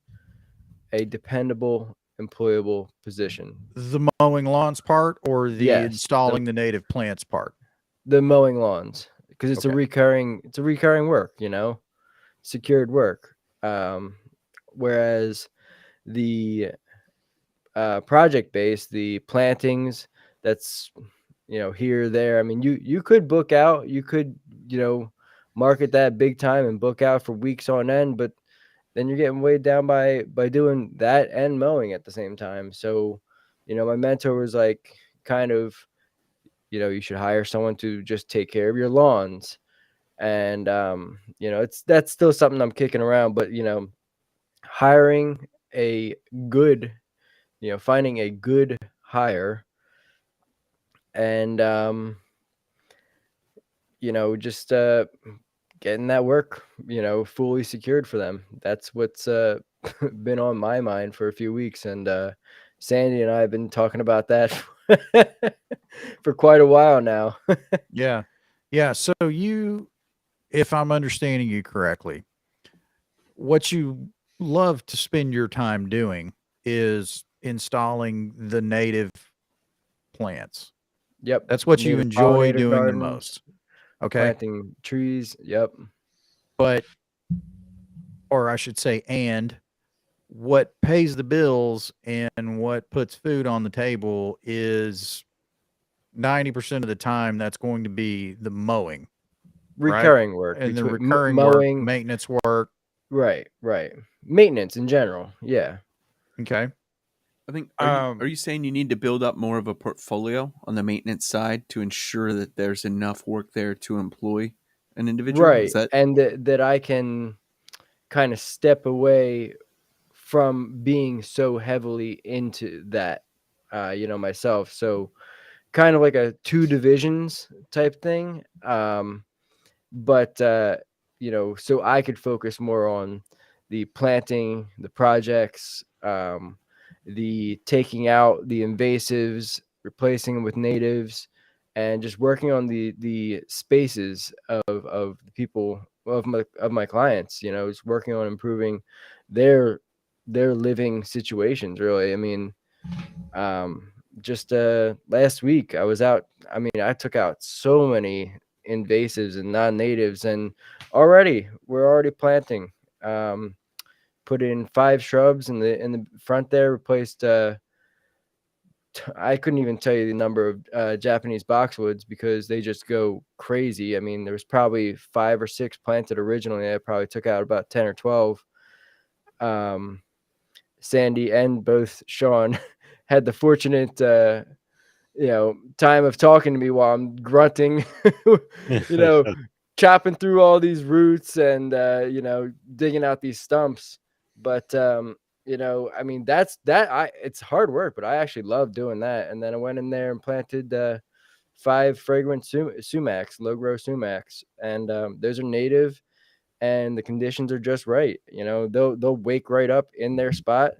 a dependable employable position. The mowing lawns part or the Yes, installing the native plants part? the mowing lawns, because it's Okay. a recurring work, secured work. Whereas the project based, the plantings, that's here there. I mean, you could book out, you could market that big time and book out for weeks on end, but then you're getting weighed down by doing that and mowing at the same time. So my mentor was like, kind of, you should hire someone to just take care of your lawns. And that's still something I'm kicking around, but hiring a good, finding a good hire, and just getting that work fully secured for them. That's what's been on my mind for a few weeks, and Sandy and I have been talking about that for quite a while now. Yeah. Yeah. So if I'm understanding you correctly, what you love to spend your time doing is installing the native plants. Yep, That's what you native enjoy pollinator doing the gardens, most. Okay. planting trees. Yep. But, or I should say, and what pays the bills and what puts food on the table is 90% of the time that's going to be the mowing, right? Recurring work And the between recurring work, mowing. maintenance work. Right. Maintenance in general. Yeah. Okay. I think. Are you saying you need to build up more of a portfolio on the maintenance side to ensure that there's enough work there to employ an individual? Right. Is that And that I can kind of step away from being so heavily into that, myself. So kind of like a 2 divisions type thing. But so I could focus more on the planting, the projects, the taking out the invasives, replacing them with natives, and just working on the spaces of the people, of my clients. Just working on improving their living situations. Really, I mean, just last week I was out. I mean, I took out so many invasives and non-natives, and we're already planting. Put in 5 shrubs in the front there, replaced I couldn't even tell you the number of Japanese boxwoods, because they just go crazy. I mean, there was probably 5 or 6 planted originally. I probably took out about 10 or 12. Sandy and both Sean had the fortunate time of talking to me while I'm grunting, chopping through all these roots and digging out these stumps. But you know, I mean, it's hard work, but I actually love doing that. And then I went in there and planted 5 fragrant sumacs, low grow sumacs, and those are native, and the conditions are just right. You know, they'll wake right up in their spot,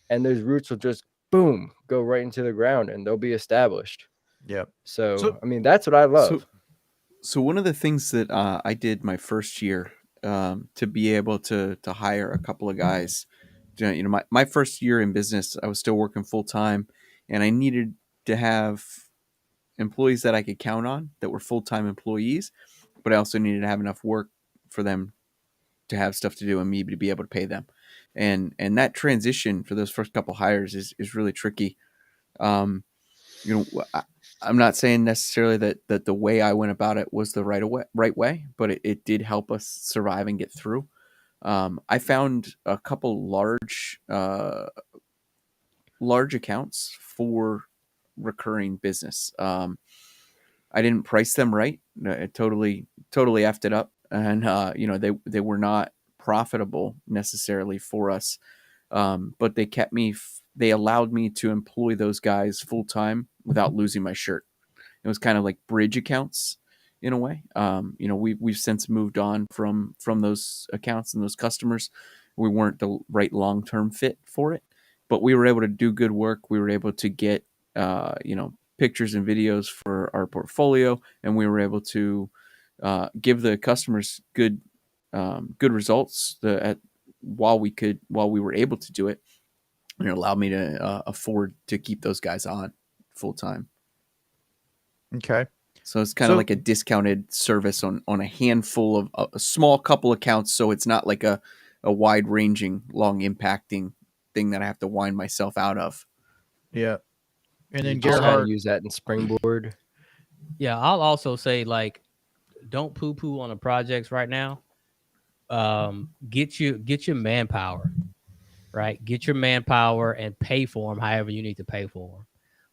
and those roots will just boom go right into the ground, and they'll be established. Yep. So I mean, that's what I love. So one of the things that I did my first year to be able to hire a couple of guys, you know, my first year in business, I was still working full time, and I needed to have employees that I could count on that were full time employees, but I also needed to have enough work for them to have stuff to do and me to be able to pay them. And that transition for those first couple hires is really tricky. You know, I'm not saying necessarily that the way I went about it was the right way, but it did help us survive and get through. I found a couple large accounts for recurring business. I didn't price them right. It totally effed it up, and you know, they were not profitable necessarily for us, but they kept me. They allowed me to employ those guys full time without losing my shirt. It was kind of like bridge accounts in a way. You know, we've since moved on from those accounts and those customers. We weren't the right long-term fit for it, but we were able to do good work. We were able to get, you know, pictures and videos for our portfolio, and we were able to give the customers good results while we were able to do it, and it allowed me to afford to keep those guys on full time. Okay. So it's kind of like a discounted service on a handful of a small couple accounts. So it's not like a wide ranging, long impacting thing that I have to wind myself out of. Yeah. And then You just gotta Gerhard, use that in Springboard. Yeah, I'll also say, like, don't poo-poo on the projects right now. Get your manpower, right? Get your manpower and pay for them however you need to pay for them.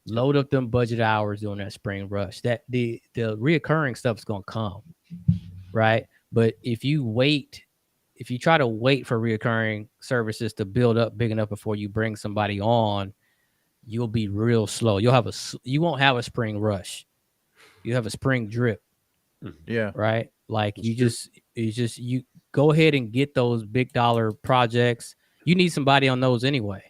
Load up them budget hours during that spring rush. That the reoccurring stuff is gonna come, right? But if you try to wait for reoccurring services to build up big enough before you bring somebody on, you'll be real slow. You won't have a spring rush. You have a spring drip. yeah. Right? Like you go ahead and get those big dollar projects. You need somebody on those anyway.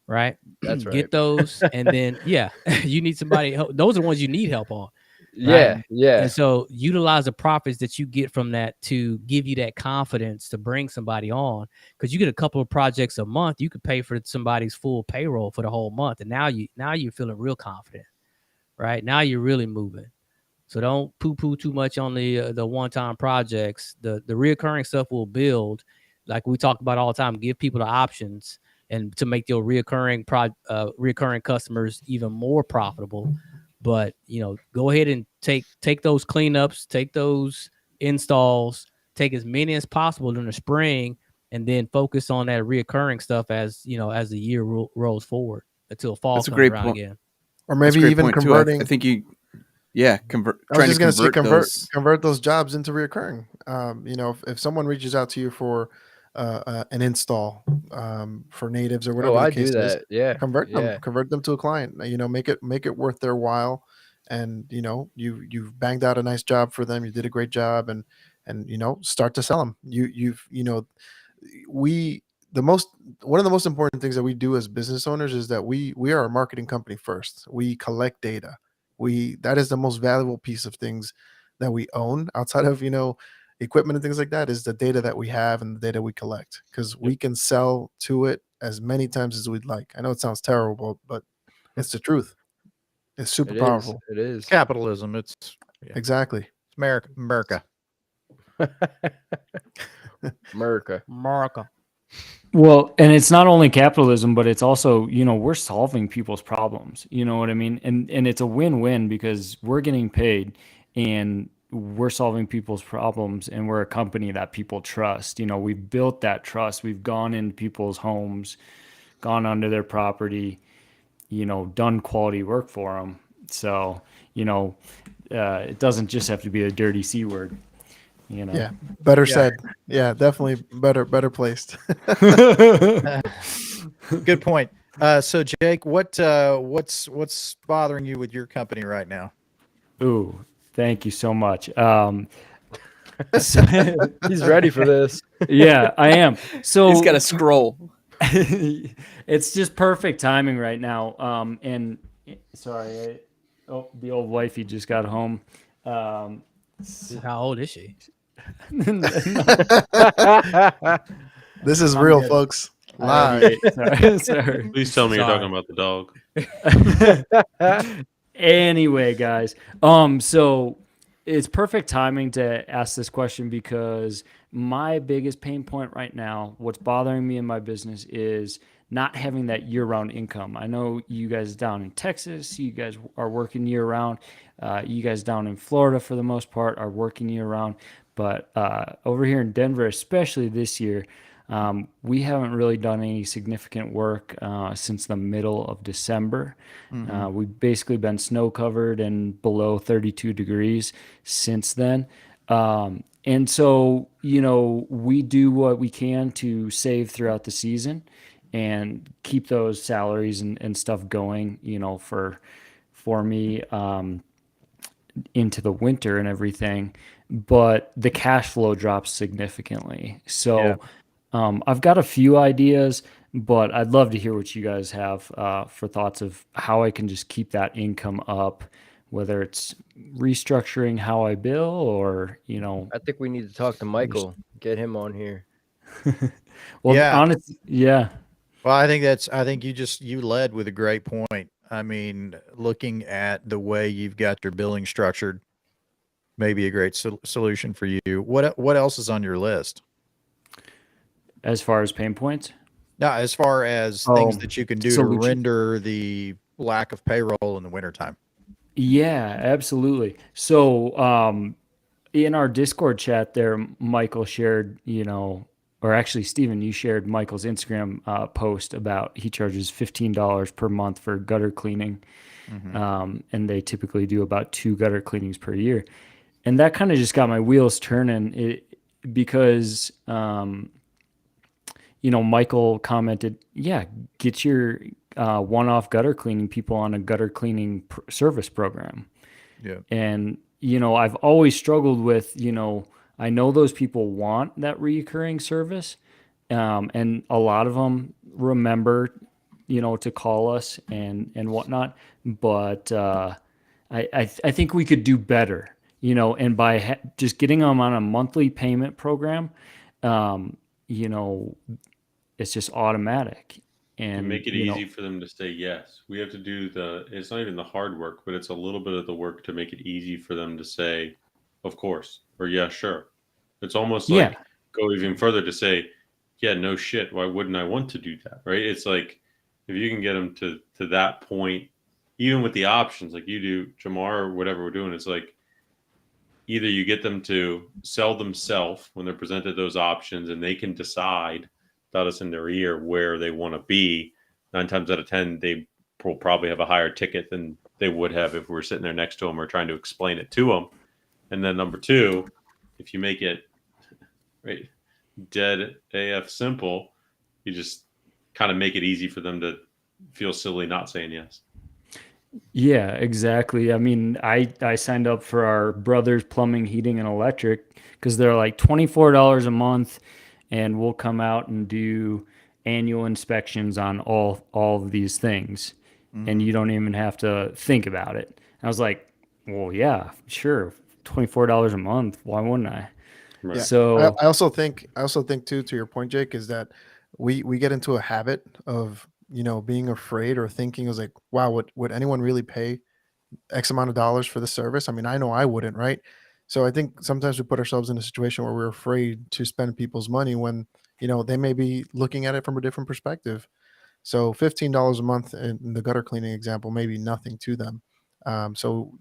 Right? That's right. Get those, and then you need somebody. Those are the ones you need help on. Yeah, yeah. And so utilize the profits that you get from that to give you that confidence to bring somebody on, because you get a couple of projects a month, you could pay for somebody's full payroll for the whole month, and now you're feeling real confident, right? Now you're really moving. So don't poo-poo too much on the one-time projects. The reoccurring stuff will build, like we talk about all the time. Give people the options and to make your reoccurring customers even more profitable. But, you know, go ahead and take those cleanups, take those installs, take as many as possible during the spring, and then focus on that reoccurring stuff as, you know, as the year rolls forward until fall That's a comes great around point. again. Or maybe even converting. I think you, convert. I was just going to say those. convert those jobs into reoccurring. You know, if someone reaches out to you for an install for natives or whatever Oh, the I case do is, that. Yeah. convert them to a client. You know, make it worth their while. And you know, you've banged out a nice job for them. You did a great job, and you know, start to sell them. One of the most important things that we do as business owners is that we are a marketing company first. We collect data. That is the most valuable piece of things that we own outside of, you know, equipment and things like that, is the data that we have and the data we collect, because we can sell to it as many times as we'd like. I know it sounds terrible, but it's the truth. It's super powerful. It is. Capitalism. It's Exactly. America. America. America. Well, and it's not only capitalism, but it's also, you know, we're solving people's problems. You know what I mean? And it's a win-win because we're getting paid and we're solving people's problems, and we're a company that people trust. You know, we've built that trust. We've gone into people's homes, gone onto their property, you know, done quality work for them. So, you know, it doesn't just have to be a dirty C word. You know. Yeah, better Yeah. said. Yeah, definitely better placed. Good point. So Jake, what's bothering you with your company right now? Ooh, thank you so much. He's ready for this. Yeah, I am. So He's got to scroll. it's just perfect timing right now. And sorry, the old wifey just got home. Dude, how old is she? This is I'm real, good. folks. I'm Live. good. Sorry. Please tell me you're Sorry. talking about the dog. Anyway, guys, so it's perfect timing to ask this question because my biggest pain point right now, what's bothering me in my business is not having that year-round income. I know you guys down in Texas, you guys are working year-round. You guys down in Florida, for the most part, are working year-round. But over here in Denver, especially this year, we haven't really done any significant work since the middle of December. We've basically been snow covered and below 32 degrees since then. And so, we do what we can to save throughout the season and keep those salaries and stuff going, for me into the winter and everything. But the cash flow drops significantly. So, I've got a few ideas, but I'd love to hear what you guys have for thoughts of how I can just keep that income up, whether it's restructuring how I bill or, I think we need to talk to Michael. Get him on here. well, Yeah. honestly, yeah. Well, I think you led with a great point. I mean, looking at the way you've got your billing structured may be a great solution for you. What else is on your list? As far as pain points. Now, as far as things Oh, that you can do solution. to render the lack of payroll in the wintertime. Yeah, absolutely. So, in our Discord chat there, Michael shared, or actually, Steven, you shared Michael's Instagram post about he charges $15 per month for gutter cleaning. And they typically do about 2 gutter cleanings per year. And that kind of just got my wheels turning because, Michael commented, yeah, get your one-off gutter cleaning people on a gutter cleaning service program. Yeah. And, I've always struggled with, I know those people want that recurring service. And a lot of them remember, to call us and whatnot. But I think we could do better, and by just getting them on a monthly payment program, it's just automatic. And To make it easy for them to say yes. We have to do it's not even the hard work, but it's a little bit of the work to make it easy for them to say, of course, or yeah, sure. It's almost like go even further to say, yeah, no shit. Why wouldn't I want to do that? Right. It's like, if you can get them to that point, even with the options like you do, Jamar, or whatever we're doing, it's like either you get them to sell themselves when they're presented those options and they can decide without us in their ear where they want to be. 9 times out of 10, they will probably have a higher ticket than they would have if we were sitting there next to them or trying to explain it to them. And then number 2, if you make it right, dead AF simple, you just kind of make it easy for them to feel silly not saying yes. Yeah, exactly. I mean, I signed up for our Brothers Plumbing, Heating, and Electric because they're like $24 a month, and we'll come out and do annual inspections on all of these things, and you don't even have to think about it. I was like, well, yeah, sure, $24 a month. Why wouldn't I? Right. Yeah. So I also think too, to your point, Jake, is that we get into a habit of being afraid or thinking it was like, wow, would anyone really pay X amount of dollars for the service? I mean, I know I wouldn't, right? So I think sometimes we put ourselves in a situation where we're afraid to spend people's money when they may be looking at it from a different perspective. So $15 a month in the gutter cleaning example may be nothing to them. So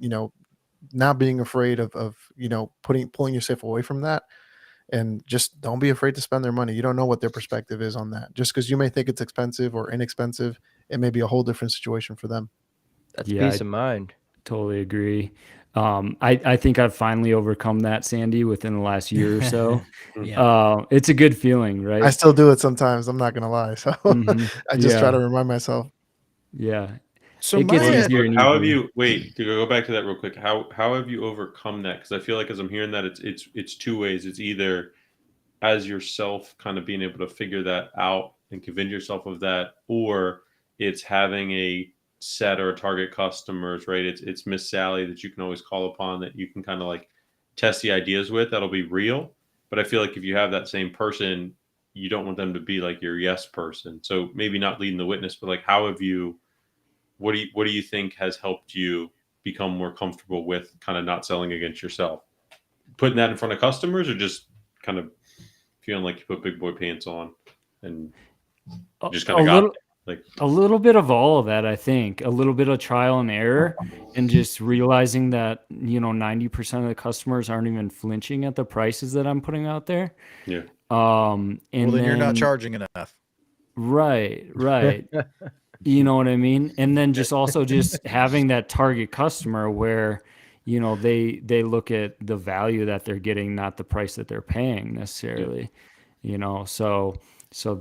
not being afraid of pulling yourself away from that, and just don't be afraid to spend their money. You don't know what their perspective is on that. Just because you may think it's expensive or inexpensive, it may be a whole different situation for them. That's Yeah, peace of mind. totally agree. I think I've finally overcome that, Sandy, within the last year or so. Yeah. It's a good feeling, right? I still do it sometimes. I'm not gonna lie. So Mhm. I just try Yeah. to remind myself. Yeah. So It gets my- easier and How have easier. you wait to go back to that real quick? How have you overcome that? Because I feel like as I'm hearing that it's two ways. It's either as yourself kind of being able to figure that out and convince yourself of that, or it's having a set or a target customers, right? It's Miss Sally that you can always call upon that you can kind of like test the ideas with. That'll be real. But I feel like if you have that same person, you don't want them to be like your yes person. So maybe not leading the witness, but like how have you what do you think has helped you become more comfortable with kind of not selling against yourself? Putting that in front of customers or just kind of feeling like you put big boy pants on and just kind of got it? Like A little bit of all of that, I think. A little bit of trial and error, and just realizing that 90% of the customers aren't even flinching at the prices that I'm putting out there. yeah. And well, then you're not then- charging enough. Right. You know what I mean? And then just also just having that target customer where, they look at the value that they're getting, not the price that they're paying necessarily. So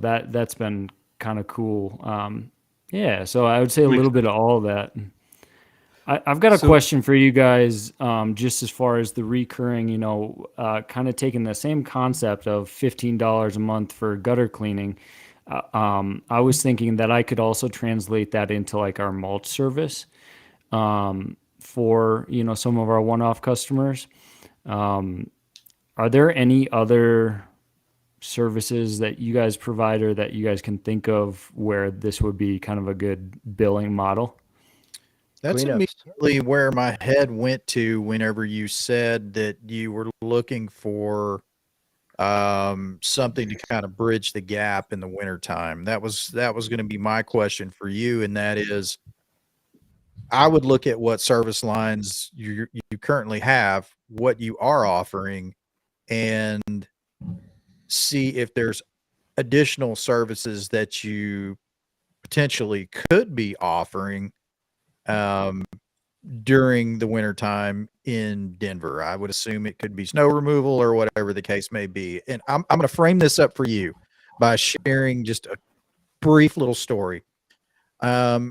that's been kind of cool. Yeah. So I would say a little bit of all of that. I've got a question for you guys, just as far as the recurring, kind of taking the same concept of $15 a month for gutter cleaning. I was thinking that I could also translate that into like our mulch service for some of our one-off customers. Are there any other services that you guys provide or that you guys can think of where this would be kind of a good billing model? That's Cleanups. immediately where my head went to whenever you said that you were looking for something to kind of bridge the gap in the wintertime. That was going to be my question for you, and that is, I would look at what service lines you currently have, what you are offering, and see if there's additional services that you potentially could be offering during the wintertime in Denver. I would assume it could be snow removal or whatever the case may be. And I'm going to frame this up for you by sharing just a brief little story.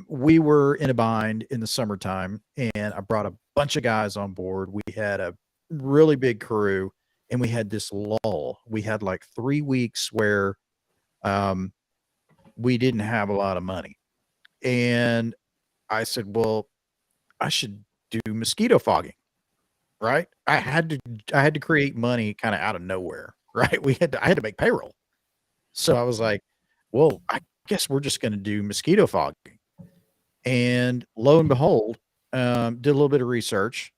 We were in a bind in the summertime, and I brought a bunch of guys on board. We had a really big crew, and we had this lull. We had like 3 weeks where we didn't have a lot of money. And I said, well, I should do mosquito fogging, right? I had to create money kind of out of nowhere, right? I had to make payroll. So I was like, well, I guess we're just going to do mosquito fogging. And lo and behold, did a little bit of research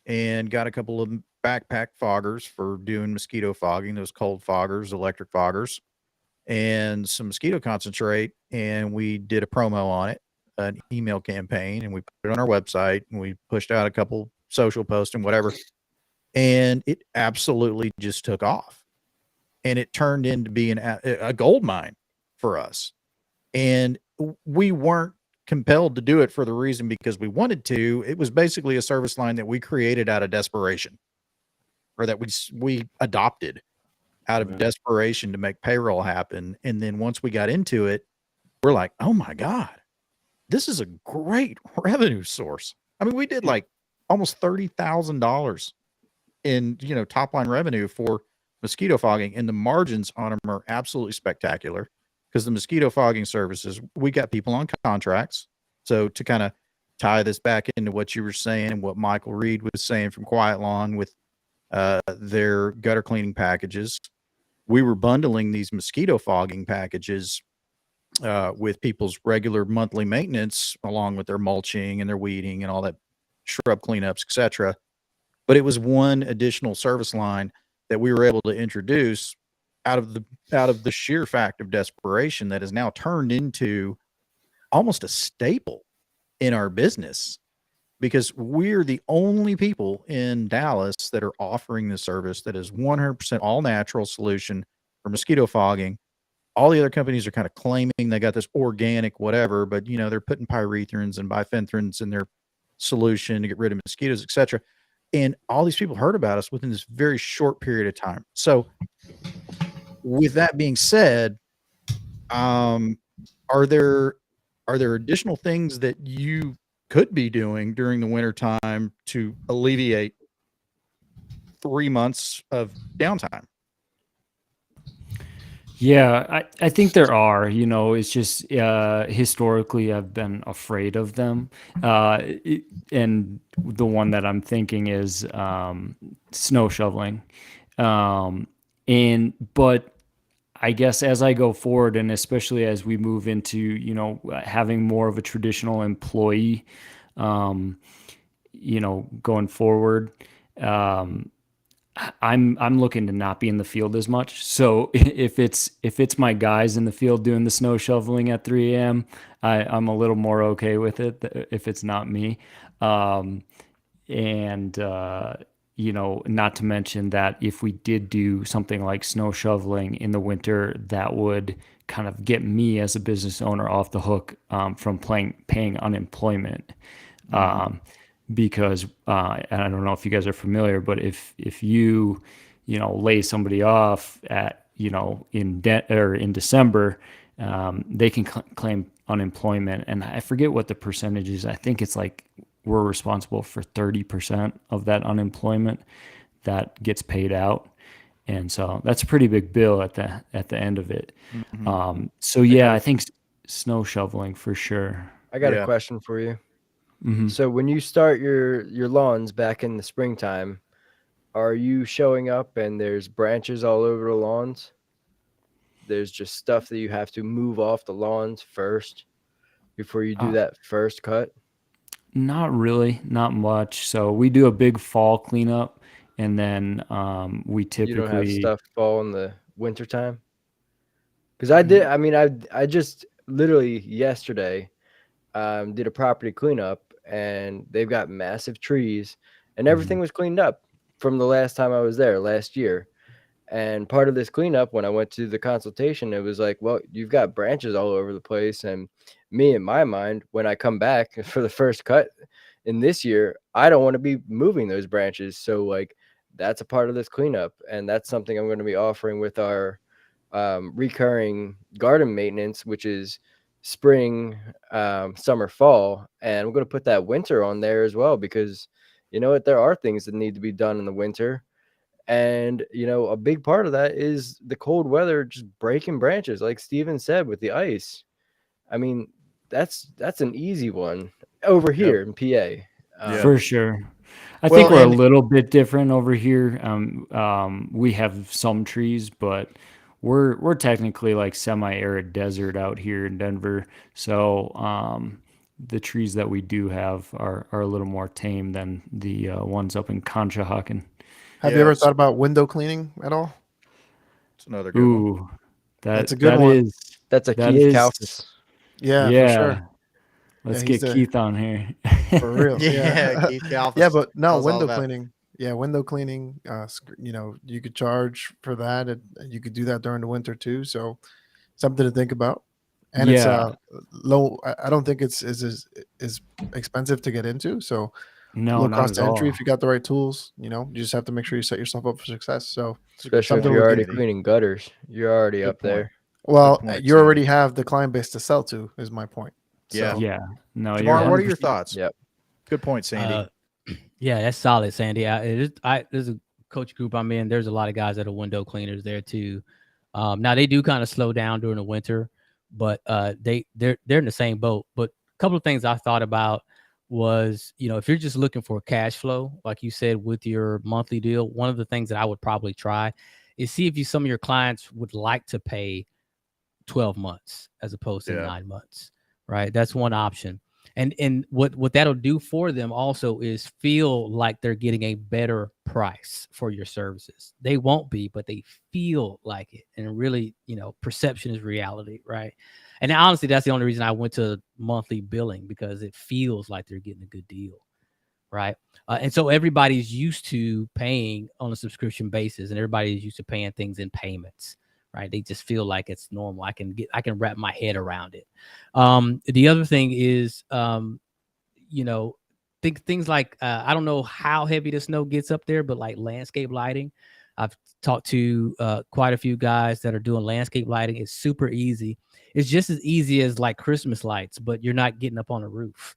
and got a couple of backpack foggers for doing mosquito fogging, those cold foggers, electric foggers, and some mosquito concentrate. And we did a promo on it, an email campaign, and we put it on our website, and we pushed out a couple social posts and whatever. And it absolutely just took off. And it turned into being a gold mine for us. And we weren't compelled to do it for the reason because we wanted to. It was basically a service line that we created out of desperation, or that we adopted out of desperation to make payroll happen. And then once we got into it, we're like, oh my God, this is a great revenue source. I mean, we did like almost $30,000 in, top line revenue for mosquito fogging, and the margins on them are absolutely spectacular because the mosquito fogging services, we got people on contracts. So to kind of tie this back into what you were saying and what Michael Reed was saying from Quiet Lawn with their gutter cleaning packages, we were bundling these mosquito fogging packages with people's regular monthly maintenance, along with their mulching and their weeding and all that shrub cleanups, etc. But it was one additional service line that we were able to introduce out of the sheer fact of desperation that has now turned into almost a staple in our business, because we're the only people in Dallas that are offering the service that is 100% all natural solution for mosquito fogging. All the other companies are kind of claiming they got this organic whatever, but they're putting pyrethrins and bifenthrins in their solution to get rid of mosquitoes, etc. And all these people heard about us within this very short period of time. So with that being said, are there additional things that you could be doing during the winter time to alleviate 3 months of downtime? Yeah, I think there are, it's just historically I've been afraid of them. And the one that I'm thinking is snow shoveling. But I guess as I go forward, and especially as we move into, having more of a traditional employee, going forward, I'm looking to not be in the field as much. So if it's my guys in the field doing the snow shoveling at 3 a.m., I'm a little more okay with it if it's not me. Not to mention that if we did do something like snow shoveling in the winter, that would kind of get me as a business owner off the hook from paying unemployment. Because and I don't know if you guys are familiar, but if you lay somebody off at in December, they can claim unemployment, and I forget what the percentage is. I think it's like we're responsible for 30% of that unemployment that gets paid out, and so that's a pretty big bill at the end of it. So yeah, I think snow shoveling for sure. I got a question for you. Mhm. So when you start your lawns back in the springtime, are you showing up and there's branches all over the lawns? There's just stuff that you have to move off the lawns first before you do that first cut? Not really, not much. So we do a big fall cleanup, and then we You don't have typically stuff fall in the wintertime? Because I just literally yesterday did a property cleanup, and they've got massive trees, and everything was cleaned up from the last time I was there last year. And part of this cleanup, when I went to the consultation, it was like, well, you've got branches all over the place. And me, in my mind, when I come back for the first cut in this year, I don't want to be moving those branches. So like, that's a part of this cleanup. And that's something I'm going to be offering with our recurring garden maintenance, which is spring, summer, fall. And we're going to put that winter on there as well, because you know what, there are things that need to be done in the winter. And a big part of that is the cold weather just breaking branches, like Steven said, with the ice. I mean, that's an easy one over here in PA. for sure. I Well, think we're a and- little bit different over here. We have some trees, but we're technically like semi-arid desert out here in Denver. So the trees that we do have are a little more tame than the ones up in Conshohocken. Have you ever thought about window cleaning at all? It's another good one. Ooh, That's a good one. That's a that Keith is- Kaufman. Yeah, yeah. for sure. Let's Yeah, get he's Keith on here. For real. Yeah, Keith Kalfas Yeah, but no, knows all window about it. cleaning. Yeah, window cleaning. You could charge for that. And you could do that during the winter too. So something to think about. And it's Yeah. low. I don't think it's is expensive to get into. So No, low not cost at all. entry if you got the right tools. You just have to make sure you set yourself up for success. So Especially if something you're we already can- cleaning gutters. You're already Good up point. there. well, point, you already Sandy. have the client base to sell to. Is my point. Yeah. So, Yeah. No, Jamar, what are your 100% thoughts? Yep. Good point, Sandy. Yeah, that's solid, Sandy. There's a coach group I'm in. There's a lot of guys that are window cleaners there too. Now they do kind of slow down during the winter, but they're in the same boat. But a couple of things I thought about was, if you're just looking for cash flow, like you said, with your monthly deal, one of the things that I would probably try is see if some of your clients would like to pay 12 months as opposed to 9 months, right? That's one option. And what that'll do for them also is feel like they're getting a better price for your services. They won't be, but they feel like it. And really, perception is reality, right? And honestly, that's the only reason I went to monthly billing, because it feels like they're getting a good deal, right? And so everybody's used to paying on a subscription basis, and everybody's used to paying things in payments, right? They just feel like it's normal. I can wrap my head around it. The other thing is, things like I don't know how heavy the snow gets up there, but like landscape lighting. I've talked to quite a few guys that are doing landscape lighting. It's super easy. It's just as easy as like Christmas lights, but you're not getting up on a roof,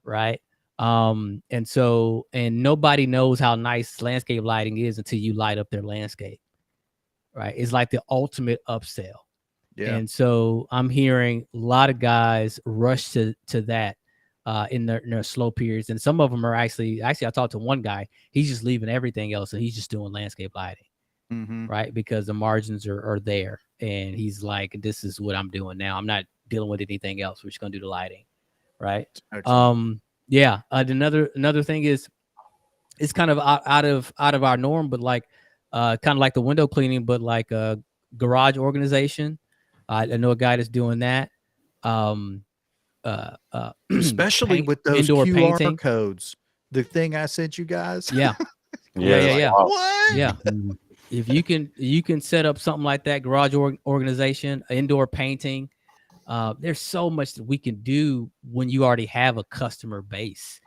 right? And nobody knows how nice landscape lighting is until you light up their landscape, right? It's like the ultimate upsell. Yeah. And so I'm hearing a lot of guys rush to that in their slow periods. And some of them are actually, I talked to one guy, he's just leaving everything else and he's just doing landscape lighting, right? Because the margins are there. And he's like, this is what I'm doing now. I'm not dealing with anything else. We're just going to do the lighting, right? Excellent. Yeah. Another thing is, it's kind of out of our norm, but like kind of like the window cleaning, but like a garage organization. I know a guy that's doing that. Especially with those indoor QR painting. codes. The thing I sent you guys. Yeah. Yeah. What? Yeah. If you can set up something like that, garage organization, indoor painting, there's so much that we can do when you already have a customer base.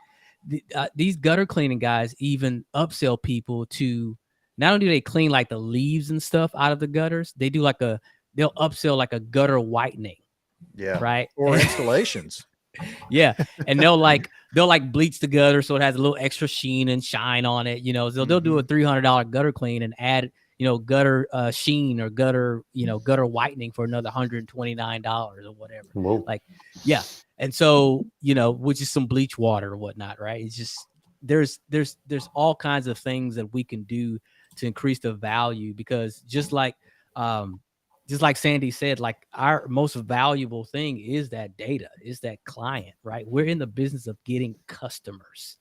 These gutter cleaning guys even upsell people to, not only do they clean like the leaves and stuff out of the gutters, they do they'll upsell like a gutter whitening. Yeah. Right. Or installations. Yeah. And they'll bleach the gutter so it has a little extra sheen and shine on it. You know, so they'll do a $300 gutter clean and add, gutter sheen or gutter whitening for another $129 or whatever. Whoa. Like, yeah. And so, which is some bleach water or whatnot, right? It's just there's all kinds of things that we can do to increase the value, because just like Sandy said, like our most valuable thing is that data, is that client, right? We're in the business of getting customers,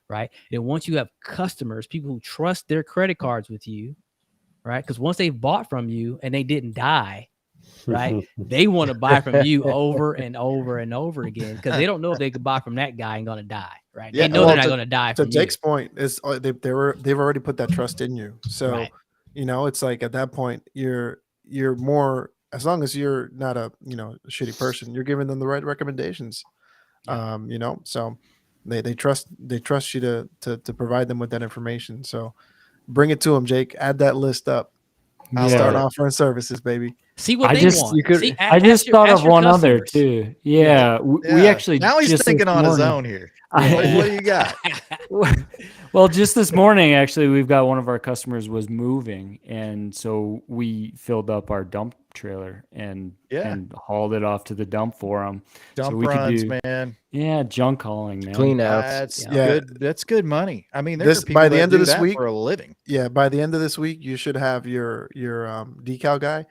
right? And once you have customers, people who trust their credit cards with you, right? Because once they've bought from you and they didn't die, right? They want to buy from you over and over and over again, because they don't know if they could buy from that guy and going to die, right? Yeah, They know they're not going to die To from Jake's you. point, is they've already put that trust in you. So Right. it's like at that point you're more, as long as you're not a shitty person, you're giving them the right recommendations. So they trust you to provide them with that information. So bring it to them, Jake. Add that list up. I'll start offering services, baby. See what I they just- want. you could- See, I just ask thought your of one other customers. too. Yeah, we Yeah. actually Now he's just thinking this on his morning- own here. What do you got? Well, just this morning, actually, we've got one of our customers was moving, and so we filled up our dump trailer and hauled it off to the dump for them. Dump we could runs, do- man. Yeah, junk hauling, man. Clean outs. That's Yeah. good. That's good money. I mean, This- there's people by the that end of do this that week- for a living. Yeah, by the end of this week, you should have your decal guy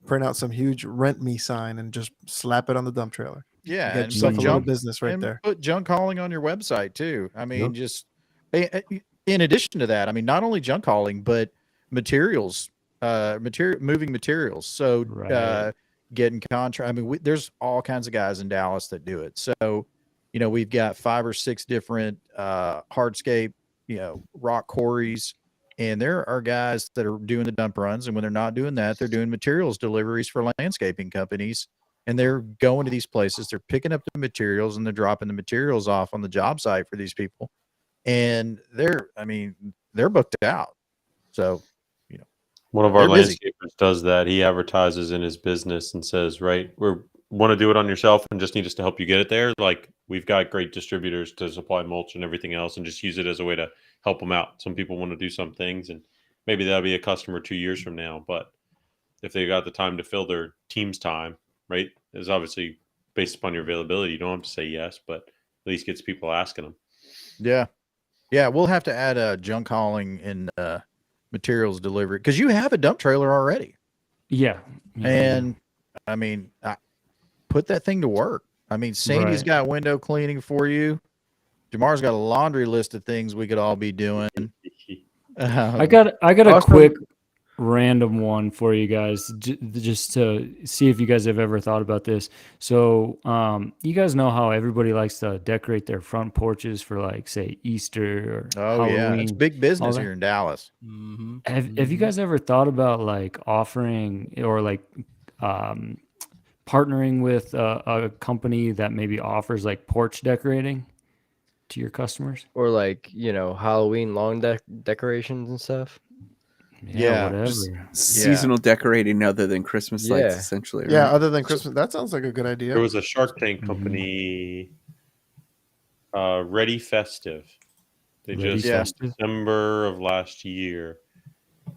print out some huge "Rent Me" sign and just slap it on the dump trailer. Yeah, Get and yourself put a little junk business right and there. put junk hauling on your website too. I mean, Yep. just in addition to that, I mean, not only junk hauling, but materials, moving materials. So Right. getting contract. I mean, there's all kinds of guys in Dallas that do it. So, we've got 5 or 6 different hardscape, rock quarries. And there are guys that are doing the dump runs. And when they're not doing that, they're doing materials deliveries for landscaping companies. And they're going to these places, they're picking up the materials and they're dropping the materials off on the job site for these people. And they're booked out. So, One of our They're busy. landscapers does that. He advertises in his business and says, right, we want to do it on yourself and just need us to help you get it there. Like, we've got great distributors to supply mulch and everything else, and just use it as a way to help them out. Some people want to do some things, and maybe that'll be a customer 2 years from now. But if they got the time to fill their team's time, right, is obviously based upon your availability. You don't have to say yes, but at least gets people asking them. yeah, we'll have to add junk hauling and materials delivery, because you have a dump trailer already. Yeah. And I mean, put that thing to work. I mean, Sandy's Right. got window cleaning for you. Jamar's got a laundry list of things we could all be doing. I got a Awesome. quick random one for you guys, just to see if you guys have ever thought about this. So, you guys know how everybody likes to decorate their front porches for, like, say, Easter or Oh yeah, Halloween. it's big business that. here in Dallas. Mm-hmm. Have you guys ever thought about, like, offering or like partnering with a company that maybe offers like porch decorating? to your customers? Or like, Halloween lawn decorations and stuff? Yeah, whatever. Just seasonal decorating other than Christmas lights, Yeah. essentially. Yeah, Right? other than Christmas, that sounds like a good idea. There was a Shark Tank Mhm. company, Ready Festive. They Ready just Festive? December of last year.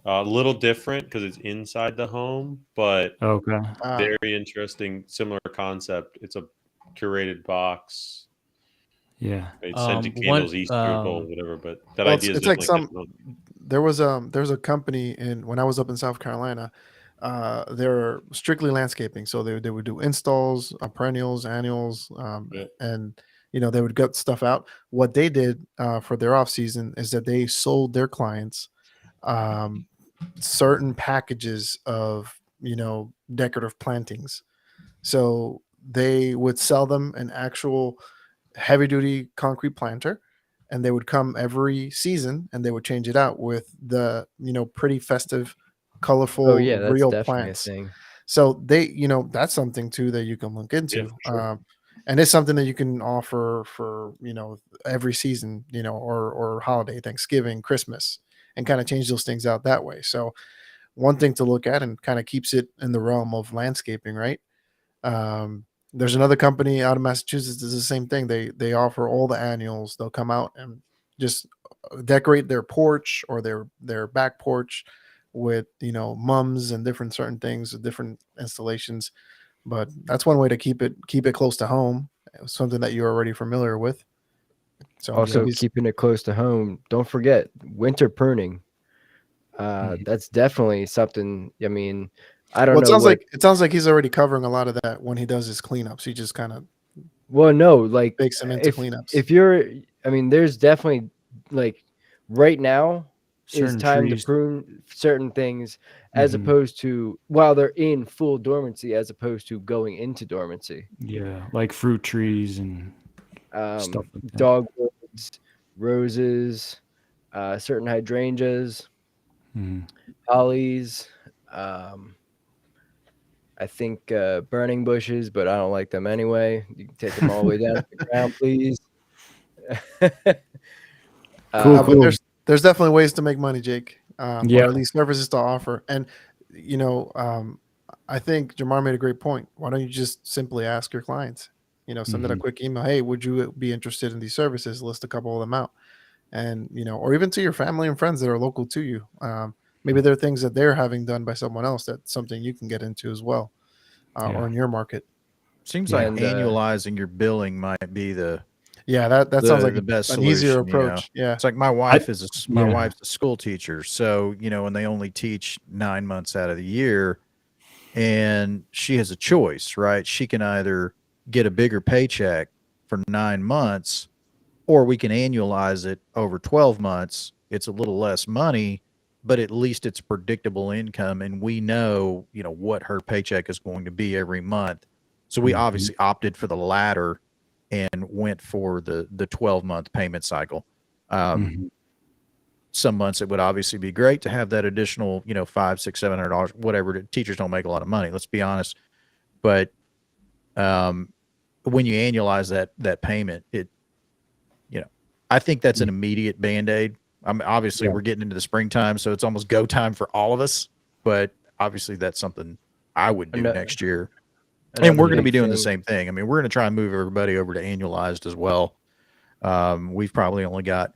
A little different because it's inside the home, but Okay. very interesting, similar concept. It's a curated box. Yeah. They Um, scented one- candles, Easter bowl, um, whatever. But that Well, idea is it's like definitely some. There's a company when I was up in South Carolina. They're strictly landscaping, so they would do installs, perennials, annuals, Yeah. and they would gut stuff out. What they did for their off season is that they sold their clients um, certain packages of decorative plantings. So they would sell them an actual heavy duty concrete planter, and they would come every season and they would change it out with the pretty festive, colorful, Oh yeah, that's real definitely plants. a thing. So they that's something too that you can look into. for sure. And it's something that you can offer for every season, or holiday, Thanksgiving, Christmas, and kind of change those things out that way. So one thing to look at, and kind of keeps it in the realm of landscaping, right? There's another company out of Massachusetts does the same thing. They offer all the annuals. They'll come out and just decorate their porch or their back porch with mums and different certain things, different installations. But that's one way to keep it close to home, something that you're already familiar with. So Also, maybe keeping it close to home. Don't forget winter pruning. That's definitely something. I mean, I don't well, know. it sounds like he's already covering a lot of that when he does his cleanups. He just kind of Well, no, like bakes them into cleanups. if you're, I mean, there's definitely like right now is Certain time trees. to prune certain things as Mhm. opposed to while they're in full dormancy, as opposed to going into dormancy. Yeah, like fruit trees and stuff like that. Dogwoods, roses, certain hydrangeas, Mhm. hollies. I think burning bushes, but I don't like them anyway. You can take them all the way down to the ground, please. Cool, But there's definitely ways to make money, Jake. Or Yeah. at least services to offer. And I think Jamar made a great point. Why don't you just simply ask your clients? Send them a Mhm. quick email. Hey, would you be interested in these services? List a couple of them out, and or even to your family and friends that are local to you. Maybe there are things that they're having done by someone else. That's something you can get into as well, Yeah. or in your market. Seems Yeah, like and, annualizing your billing might be the Yeah, that sounds like the best an easier solution, you know. approach. Yeah. It's like my wife my yeah. wife's a school teacher, so and they only teach 9 months out of the year, and she has a choice, right? She can either get a bigger paycheck for 9 months, or we can annualize it over 12 months. It's a little less money, but at least it's predictable income, and we know, what her paycheck is going to be every month. So we Mhm. obviously opted for the latter and went for the 12-month payment cycle. Mhm. Some months it would obviously be great to have that additional, $500, $600, $700, whatever. Teachers don't make a lot of money, let's be honest. But when you annualize that payment, I think that's an immediate Band-Aid. Obviously we're getting into the springtime, so it's almost go time for all of us. But obviously that's something I would do next year. And we're going to be doing the same thing. I mean, we're going to try and move everybody over to annualized as well. We've probably only got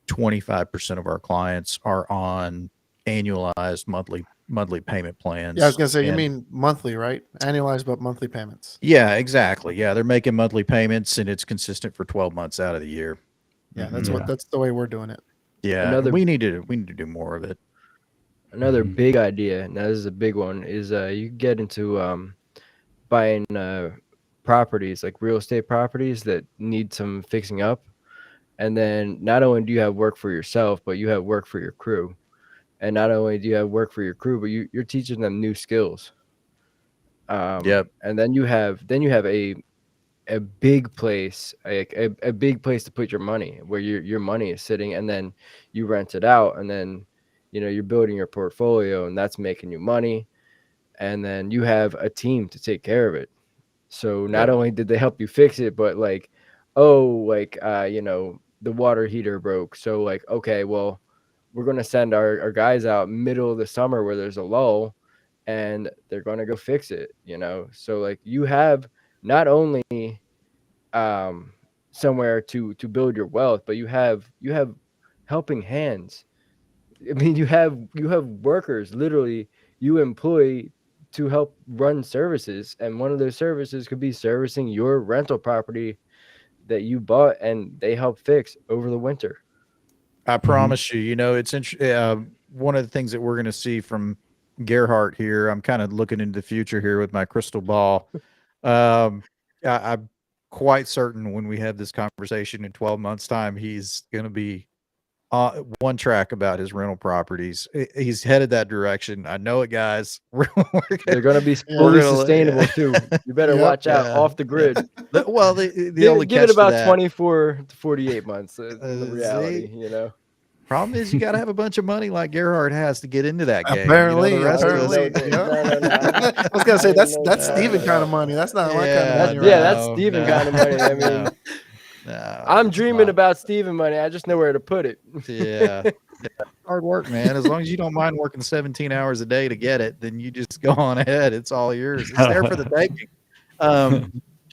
25% of our clients are on annualized monthly payment plans. Yeah, I was gonna say you And- mean monthly, right? Annualized, but monthly payments. Yeah, exactly. Yeah, they're making monthly payments, and it's consistent for 12 months out of the year. Yeah, Mhm. that's the way we're doing it. Yeah, we need to do more of it. Another Mhm. big idea. Now this is a big one. Is you get into buying properties, like real estate properties that need some fixing up, and then not only do you have work for yourself, but you have work for your crew. And not only do you have work for your crew, but you're teaching them new skills. Yep. And then you have a big place, like a big place to put your money, where your money is sitting, and then you rent it out, and then you're building your portfolio, and that's making you money, and then you have a team to take care of it. So not only did they help you fix it, but like oh, like the water heater broke, so like, okay, well, we're gonna send our guys out middle of the summer where there's a lull, and they're gonna go fix it. So like you have not only somewhere to build your wealth, but you have helping hands. I mean, you have workers literally you employ to help run services, and one of those services could be servicing your rental property that you bought and they help fix over the winter. I promise you, it's one of the things that we're going to see from Gerhardt here. I'm kind of looking into the future here with my crystal ball. I'm quite certain when we have this conversation in 12 months time, he's going to be one track about his rental properties. He's headed that direction. I know it, guys. They're going to be fully sustainable too. You better watch out off the grid. Well, the only give it about 24 to 48 months. The reality, Problem is, you got to have a bunch of money like Gerhardt has to get into that game. Apparently, No. I was gonna say that's Steven kind of money. That's not my kind of money. That's Steven kind of money. I mean, I'm dreaming about Steven money. I just know where to put it. Yeah. Hard work, man. As long as you don't mind working 17 hours a day to get it, then you just go on ahead. It's all yours. It's there for the taking.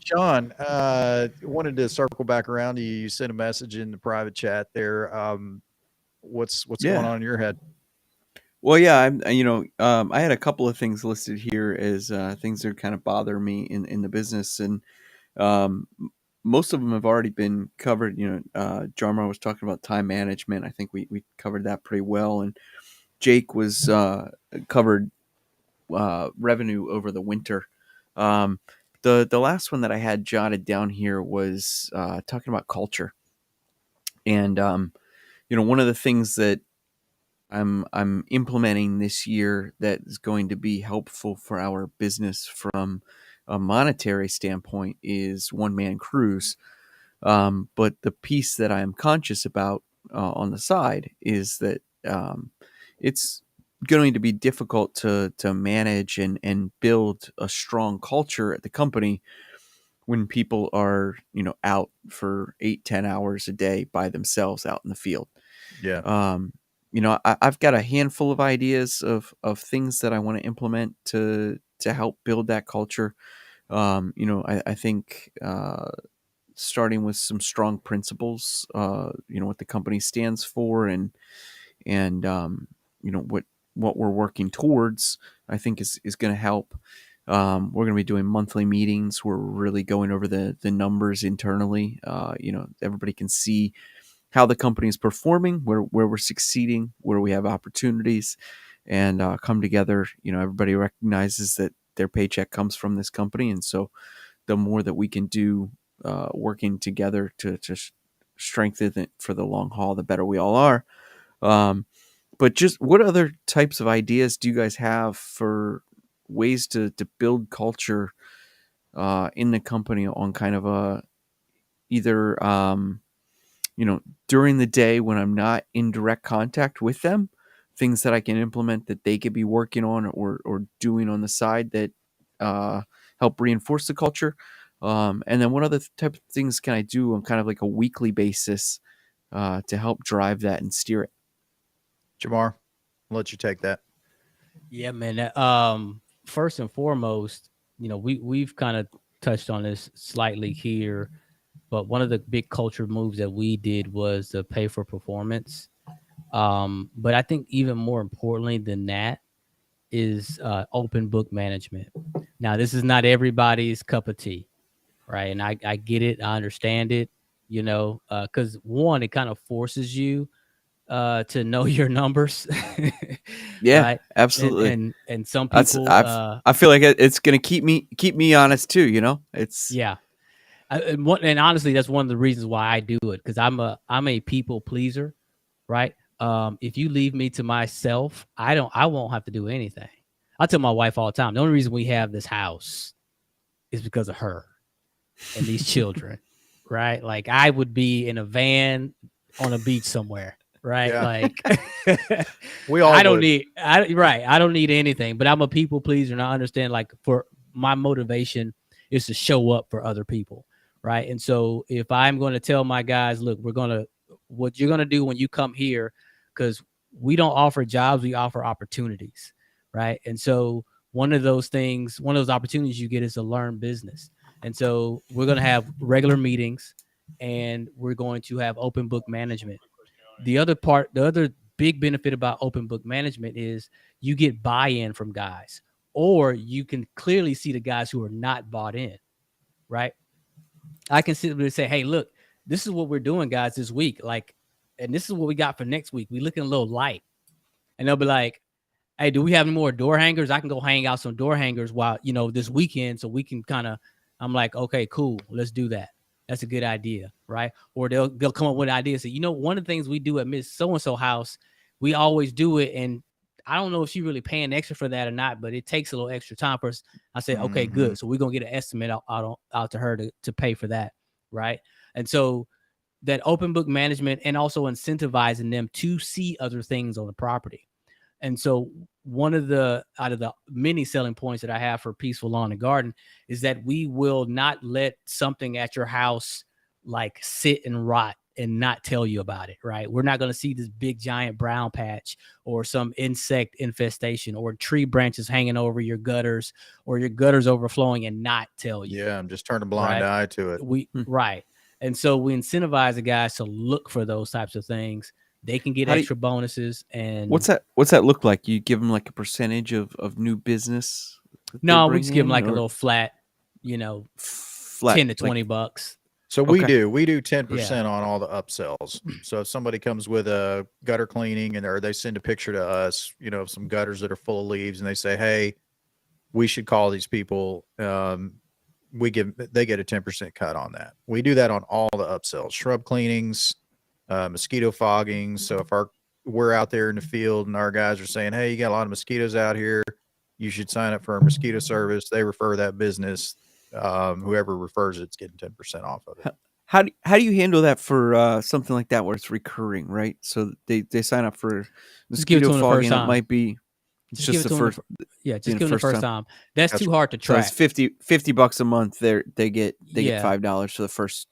Sean, wanted to circle back around to you. You sent a message in the private chat there. What's going on in your head? Well, yeah, I had a couple of things listed here as things that kind of bother me in the business, and most of them have already been covered. Jarmar was talking about time management. I think we covered that pretty well, and Jake was covered revenue over the winter. The last one that I had jotted down here was talking about culture, and one of the things that I'm implementing this year that is going to be helpful for our business from a monetary standpoint is one-man crews. But the piece that I'm conscious about on the side is that it's going to be difficult to manage and build a strong culture at the company when people are, out for 8-10 hours a day by themselves out in the field. Yeah. I've got a handful of ideas of things that I want to implement to help build that culture. I think starting with some strong principles, what the company stands for and what we're working towards, I think is going to help. We're going to be doing monthly meetings where we're really going over the numbers internally. Everybody can see how the company is performing, where we're succeeding, where we have opportunities, and come together. Everybody recognizes that their paycheck comes from this company, and so the more that we can do working together to strengthen it for the long haul, the better we all are. But just what other types of ideas do you guys have for ways to build culture in the company on kind of a either during the day when I'm not in direct contact with them, things that I can implement that they could be working on or doing on the side that help reinforce the culture. And then what other type of things can I do on kind of like a weekly basis to help drive that and steer it? Jamar, I'll let you take that. Yeah, man. First and foremost, we've kind of touched on this slightly here, but one of the big culture moves that we did was the pay for performance. But I think even more importantly than that is open book management. Now, this is not everybody's cup of tea, right? And I get it. I understand it, because one, it kind of forces you to know your numbers. Yeah, right? absolutely. And some people, I feel like it's going to keep me honest too. It's and honestly, that's one of the reasons why I do it, because I'm a people pleaser, right? If you leave me to myself, I won't have to do anything. I tell my wife all the time, the only reason we have this house is because of her and these children, right? Like I would be in a van on a beach somewhere. Right. Yeah. Like we all I don't need anything, but I'm a people pleaser, and I understand, like, for my motivation is to show up for other people. right? And so if I'm going to tell my guys, look, what you're going to do when you come here, because we don't offer jobs, we offer opportunities, right? And so one of those opportunities you get is to learn business. And so we're going to have regular meetings, and we're going to have open book management. The other big benefit about open book management is you get buy-in from guys, or you can clearly see the guys who are not bought in, right? I can sit there and say, hey, look, this is what we're doing, guys, this week. Like, and this is what we got for next week. We looking a little light. And they'll be like, hey, do we have any more door hangers? I can go hang out some door hangers while, this weekend, so we can kind of, I'm like, okay, cool. Let's do that. That's a good idea, right? Or they'll come up with an idea. Say, one of the things we do at Miss So-and-so house, we always do it. And I don't know if she's really paying extra for that or not, but it takes a little extra time for us. I said, okay, good. So we're going to get an estimate out to her to pay for that, right? And so that open book management, and also incentivizing them to see other things on the property. And so one of the many selling points that I have for Peaceful Lawn and Garden is that we will not let something at your house like sit and rot and not tell you about it, right? We're not going to see this big giant brown patch or some insect infestation or tree branches hanging over your gutters or your gutters overflowing and not tell you. Yeah, I'm just turning a blind eye to it. Right. And so we incentivize the guys to look for those types of things. They can get extra bonuses. And what's that look like? You give them like a percentage of new business? No, we just give them like a little flat, 10 to $20. So we do 10% on all the upsells. So if somebody comes with a gutter cleaning or they send a picture to us, of some gutters that are full of leaves, and they say, hey, we should call these people. They get a 10% cut on that. We do that on all the upsells, shrub cleanings, mosquito fogging. So if we're out there in the field and our guys are saying, hey, you got a lot of mosquitoes out here, you should sign up for a mosquito service. They refer that business. Whoever refers it's getting 10% off of it. How do you handle that for something like that where it's recurring, right? So they sign up for mosquito fogging. It might be just the first. Just give them the first time. That's too hard to track. So it's $50 a month. They get $5 for the first.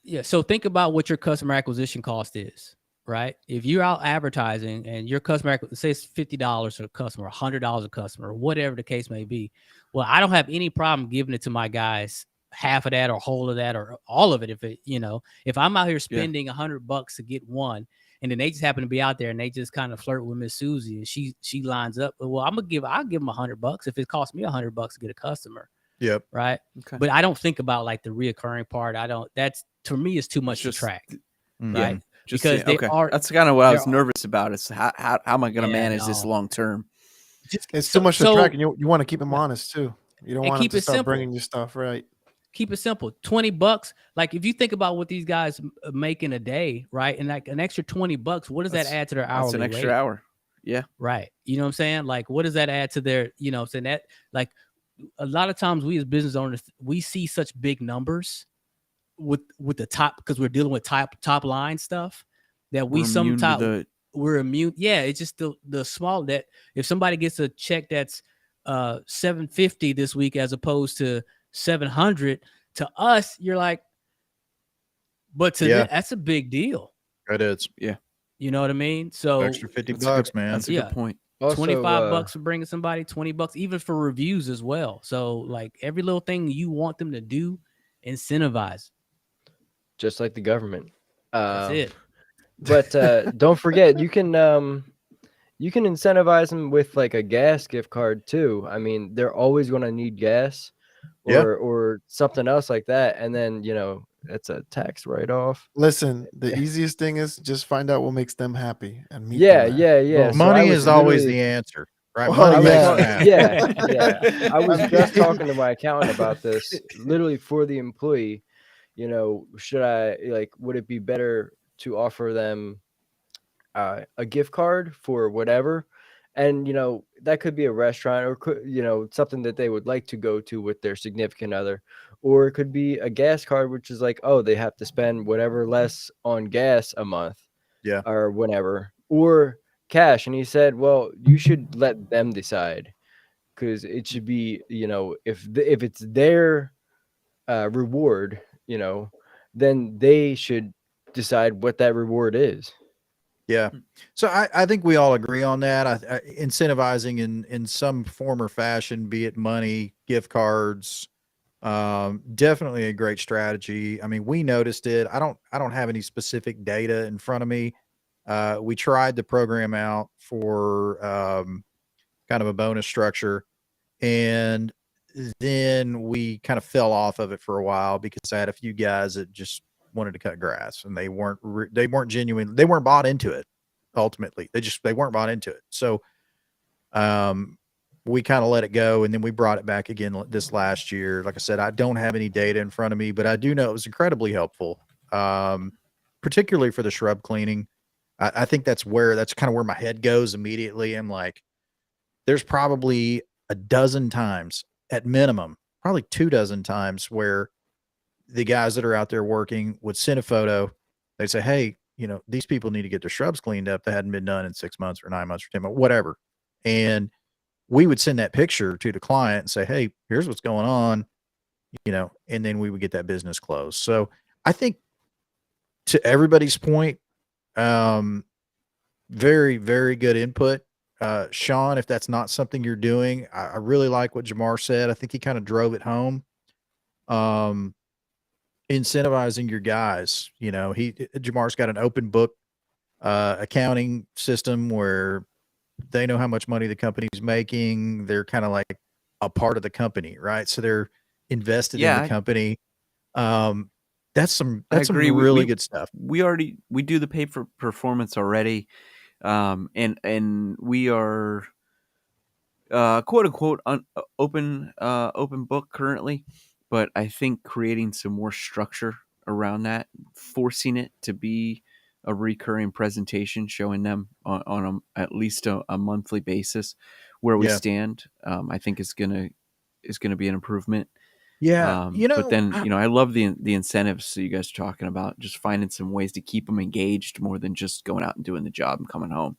Yeah. So think about what your customer acquisition cost is, right? If you're out advertising and your customer, say it's $50 a customer, $100 a customer, whatever the case may be. Well, I don't have any problem giving it to my guys, half of that or whole of that or all of it. If I'm out here spending $100 to get one, and then they just happen to be out there and they just kind of flirt with Miss Susie and she lines up. Well, I'll give them $100 if it costs me $100 to get a customer. Yep. Right. Okay. But I don't think about like the reoccurring part. That's to me is too much to track. Right. Because that's kind of what I was nervous about. Is how am I going to manage this long term? It's too much to track, and you want to keep them honest too. You don't want them to start bringing you stuff, right? Keep it simple. $20. Like if you think about what these guys make in a day, right, and like an extra $20, what does that add to their hourly? That's an extra hour. Yeah. Right. You know what I'm saying? Like, what does that add to their? Saying that like a lot of times we as business owners we see such big numbers with the top because we're dealing with top line stuff that we're immune. Yeah, it's just the small that if somebody gets a check that's $750 this week as opposed to $700 to us, you're like, but to them, that's a big deal. It is. Yeah. You know what I mean? So extra $50, man. That's a good point. Also, $25 for bringing somebody, $20 even for reviews as well. So like every little thing you want them to do, incentivize. Just like the government. That's it. But don't forget, you can incentivize them with like a gas gift card too. I mean, they're always going to need gas or something else like that. And then, it's a tax write-off. Listen, the easiest thing is just find out what makes them happy and meet them. Well, money is always the answer, right? Well, yeah. I was just talking to my accountant about this, literally for the employee. Should I would it be better to offer them a gift card for whatever? And, that could be a restaurant or, something that they would like to go to with their significant other. Or it could be a gas card, which is like, oh, they have to spend whatever less on gas a month. Yeah. Or whatever. Or cash. And he said, well, you should let them decide. Because it should be, if it's their reward, then they should decide what that reward is. Yeah. So I think we all agree on that. Incentivizing in some form or fashion, be it money, gift cards, definitely a great strategy. I mean, we noticed it. I don't have any specific data in front of me. We tried the program out for kind of a bonus structure, and then we kind of fell off of it for a while because I had a few guys that just wanted to cut grass, and they weren't genuine. They weren't bought into it. Ultimately, they weren't bought into it. So, we kind of let it go, and then we brought it back again this last year. Like I said, I don't have any data in front of me, but I do know it was incredibly helpful, particularly for the shrub cleaning. I think that's kind of where my head goes immediately. I'm like, there's probably a dozen times at minimum, probably 24 times where the guys that are out there working would send a photo. They'd say, hey, these people need to get their shrubs cleaned up. That hadn't been done in 6 months or 9 months or 10 months, whatever. And we would send that picture to the client and say, hey, here's what's going on, and then we would get that business closed. So I think, to everybody's point, very, very good input. Sean, if that's not something you're doing, I really like what Jamar said. I think he kind of drove it home. Incentivizing your guys, Jamar's got an open book accounting system where they know how much money the company's making. They're kind of like a part of the company, right? So they're invested in the company. That's some really good stuff. We do the pay for performance already. And we are, quote unquote, open book currently, but I think creating some more structure around that, forcing it to be a recurring presentation, showing them on at least a monthly basis where we stand, I think is gonna be an improvement. Yeah, but then I love the incentives that you guys are talking about. Just finding some ways to keep them engaged more than just going out and doing the job and coming home.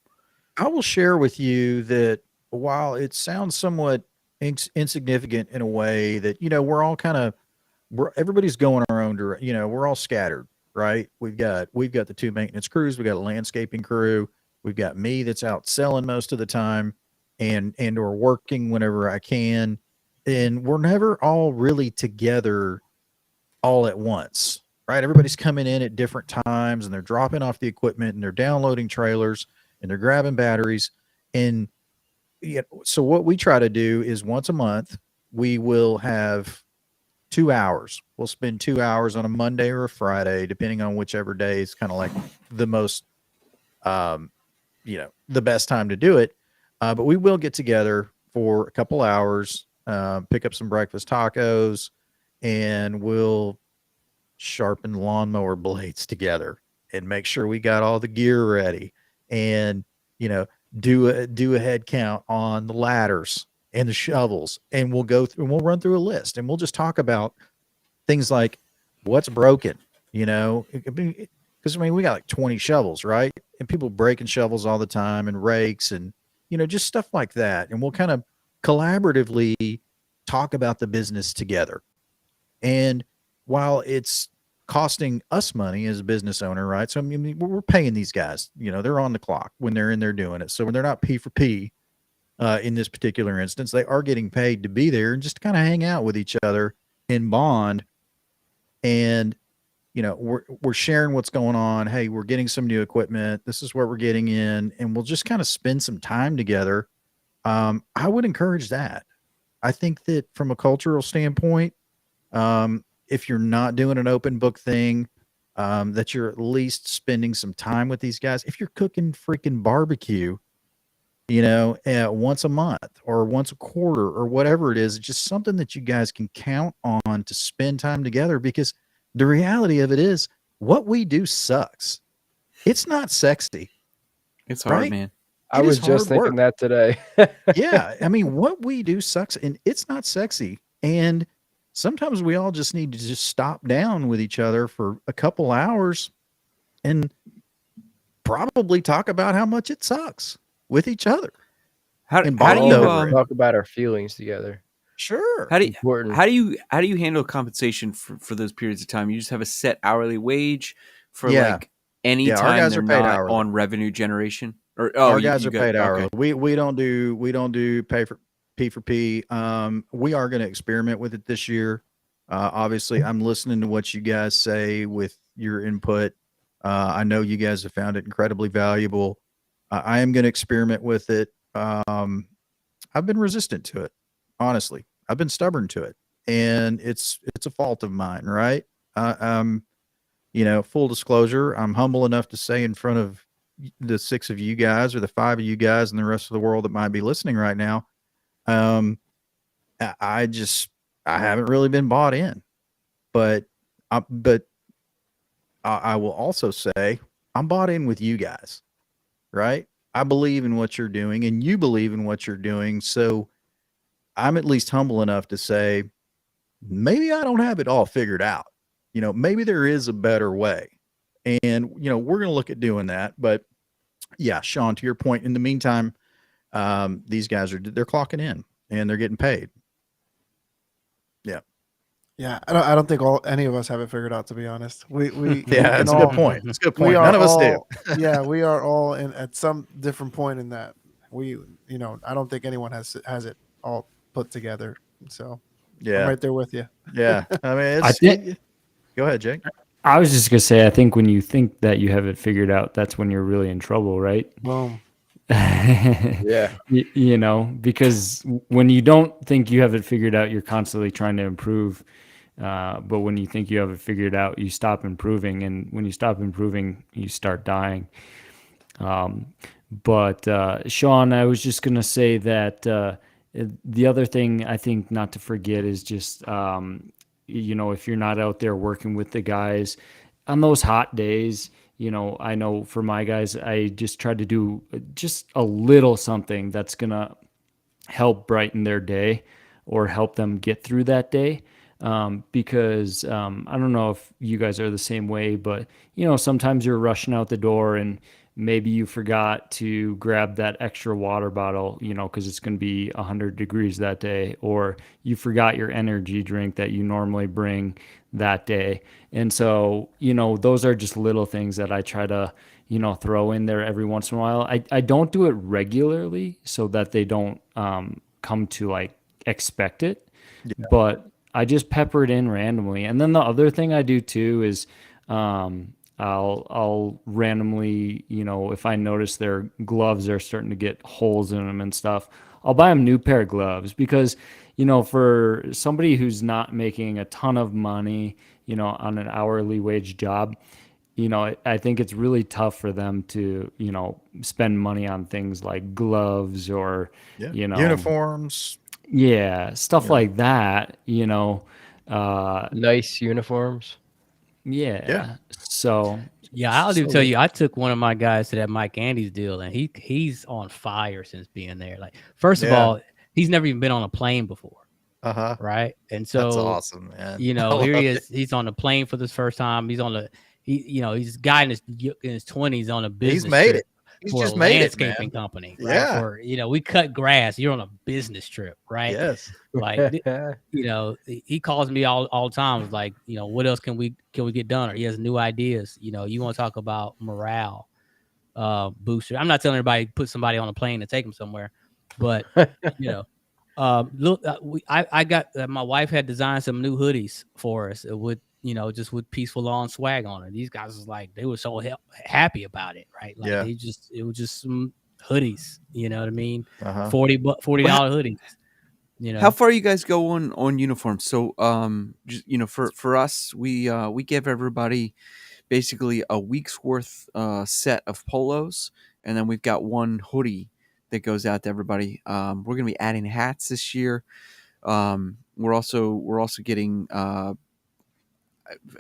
I will share with you that while it sounds somewhat insignificant in a way, that we're all everybody's going our own direction. We're all scattered, right? We've got the 2 maintenance crews, we got a landscaping crew, we've got me that's out selling most of the time, and or working whenever I can. And we're never all really together all at once, right? Everybody's coming in at different times, and they're dropping off the equipment, and they're downloading trailers, and they're grabbing batteries. And so what we try to do is once a month, we will have 2 hours. We'll spend 2 hours on a Monday or a Friday, depending on whichever day is kind of like the most, the best time to do it. But we will get together for a couple hours, pick up some breakfast tacos, and we'll sharpen lawnmower blades together and make sure we got all the gear ready, and do a head count on the ladders and the shovels, and we'll go through and we'll run through a list, and we'll just talk about things like what's broken, because we got like 20 shovels, right? And people breaking shovels all the time, and rakes, and just stuff like that. And we'll kind of collaboratively talk about the business together. And while it's costing us money as a business owner, right? So we're paying these guys, they're on the clock when they're in there doing it. So they're not P for P in this particular instance. They are getting paid to be there and just kind of hang out with each other and bond. And we're sharing what's going on. Hey, we're getting some new equipment. This is what we're getting in, and we'll just kind of spend some time together. I would encourage that. I think that from a cultural standpoint, if you're not doing an open book thing, that you're at least spending some time with these guys. If you're cooking freaking barbecue, once a month or once a quarter or whatever it is, it's just something that you guys can count on to spend time together, because the reality of it is what we do sucks. It's not sexy. It's hard, right? man. I was just thinking that today. Yeah. What we do sucks, and it's not sexy. And sometimes we all just need to just stop down with each other for a couple hours and probably talk about how much it sucks with each other. How do you talk about our feelings together? Sure. How do you, important. how do you handle compensation for those periods of time? You just have a set hourly wage for Yeah. like any Yeah, our time guys they're are paid not hourly. on revenue generation, or Our guys are got- paid hourly. okay. We don't do pay for P for P. We are going to experiment with it this year. Obviously, I'm listening to what you guys say with your input. I know you guys have found it incredibly valuable. I am going to experiment with it. I've been resistant to it, honestly. I've been stubborn to it, and it's a fault of mine, right? Full disclosure, I'm humble enough to say in front of the 6 of you guys or the 5 of you guys and the rest of the world that might be listening right now. I haven't really been bought in, but I will also say I'm bought in with you guys, right? I believe in what you're doing and you believe in what you're doing. So I'm at least humble enough to say, maybe I don't have it all figured out. Maybe there is a better way. And, we're going to look at doing that. But yeah, Sean, to your point, in the meantime, these guys they're clocking in and they're getting paid. Yeah, I don't think any of us have it figured out, to be honest. We Yeah, can that's a all- good point. That's a good we point. are None of us do. all- Yeah, we are all at some different point in that. I don't think anyone has it all put together. So I'm Yeah. right there with you. Yeah. I mean, I think- go ahead, Jake. I was just gonna say, I think when you think that you have it figured out, that's when you're really in trouble, right? Boom. Yeah. Because when you don't think you have it figured out, you're constantly trying to improve. But when you think you have it figured out, you stop improving. And when you stop improving, you start dying. But Sean, I was just going to say that the other thing I think not to forget is just, if you're not out there working with the guys on those hot days, I know for my guys, I just try to do just a little something that's going to help brighten their day or help them get through that day. Because I don't know if you guys are the same way, but sometimes you're rushing out the door and maybe you forgot to grab that extra water bottle, because it's going to be 100 degrees that day, or you forgot your energy drink that you normally bring that day. And so, those are just little things that I try to, throw in there every once in a while. I don't do it regularly so that they don't come to like expect it, but I just pepper it in randomly. And then the other thing I do too is I'll randomly, if I notice their gloves are starting to get holes in them and stuff, I'll buy them new pair of gloves because, for somebody who's not making a ton of money, on an hourly wage job, I think it's really tough for them to, spend money on things like gloves or, uniforms. Yeah, stuff like that, Nice uniforms. Yeah. So Yeah, I'll even tell you, I took one of my guys to that Mike Andes deal, and he's on fire since being there. Like, first of Yeah. all, he's never even been on a plane before, Uh-huh. right? And so That's awesome, man. I here love he it. is. He's on the plane for this first time. He's on he's a guy in his 20s on a business. He's made trip it. He's for just a made it, landscaping man. company. Right? Yeah. For, we cut grass. You're on a business trip, right? Yes. Like, he calls me all the time. It's like, what else can we get done? Or he has new ideas. You want to talk about morale booster. I'm not telling everybody to put somebody on a plane and take them somewhere, but look, I got my wife had designed some new hoodies for us with just with Peaceful Lawn swag on it. These guys was like, they were so happy about it, right? Like, Yeah. it was just some hoodies. You know what I mean? Uh-huh. $40 hoodies. How far you guys go on uniforms? So for us, we give everybody basically a week's worth set of polos, and then we've got one hoodie that goes out to everybody. We're gonna be adding hats this year. We're also getting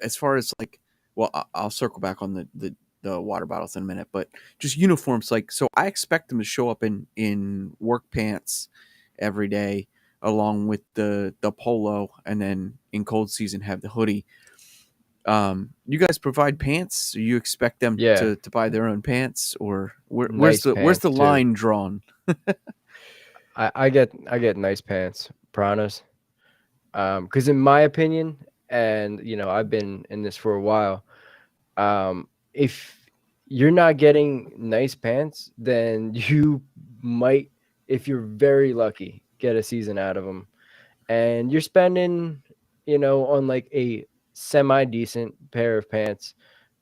as far as like, well, I'll circle back on the water bottles in a minute, but just uniforms. Like, so I expect them to show up in work pants every day, along with the polo, and then in cold season have the hoodie. You guys provide pants? So you expect them Yeah. to buy their own pants, or where's Nice the pants, too. line drawn? I get nice pants, Pranas. Because in my opinion, and I've been in this for a while, if you're not getting nice pants, then you might, if you're very lucky, get a season out of them. And you're spending, on like a semi decent pair of pants,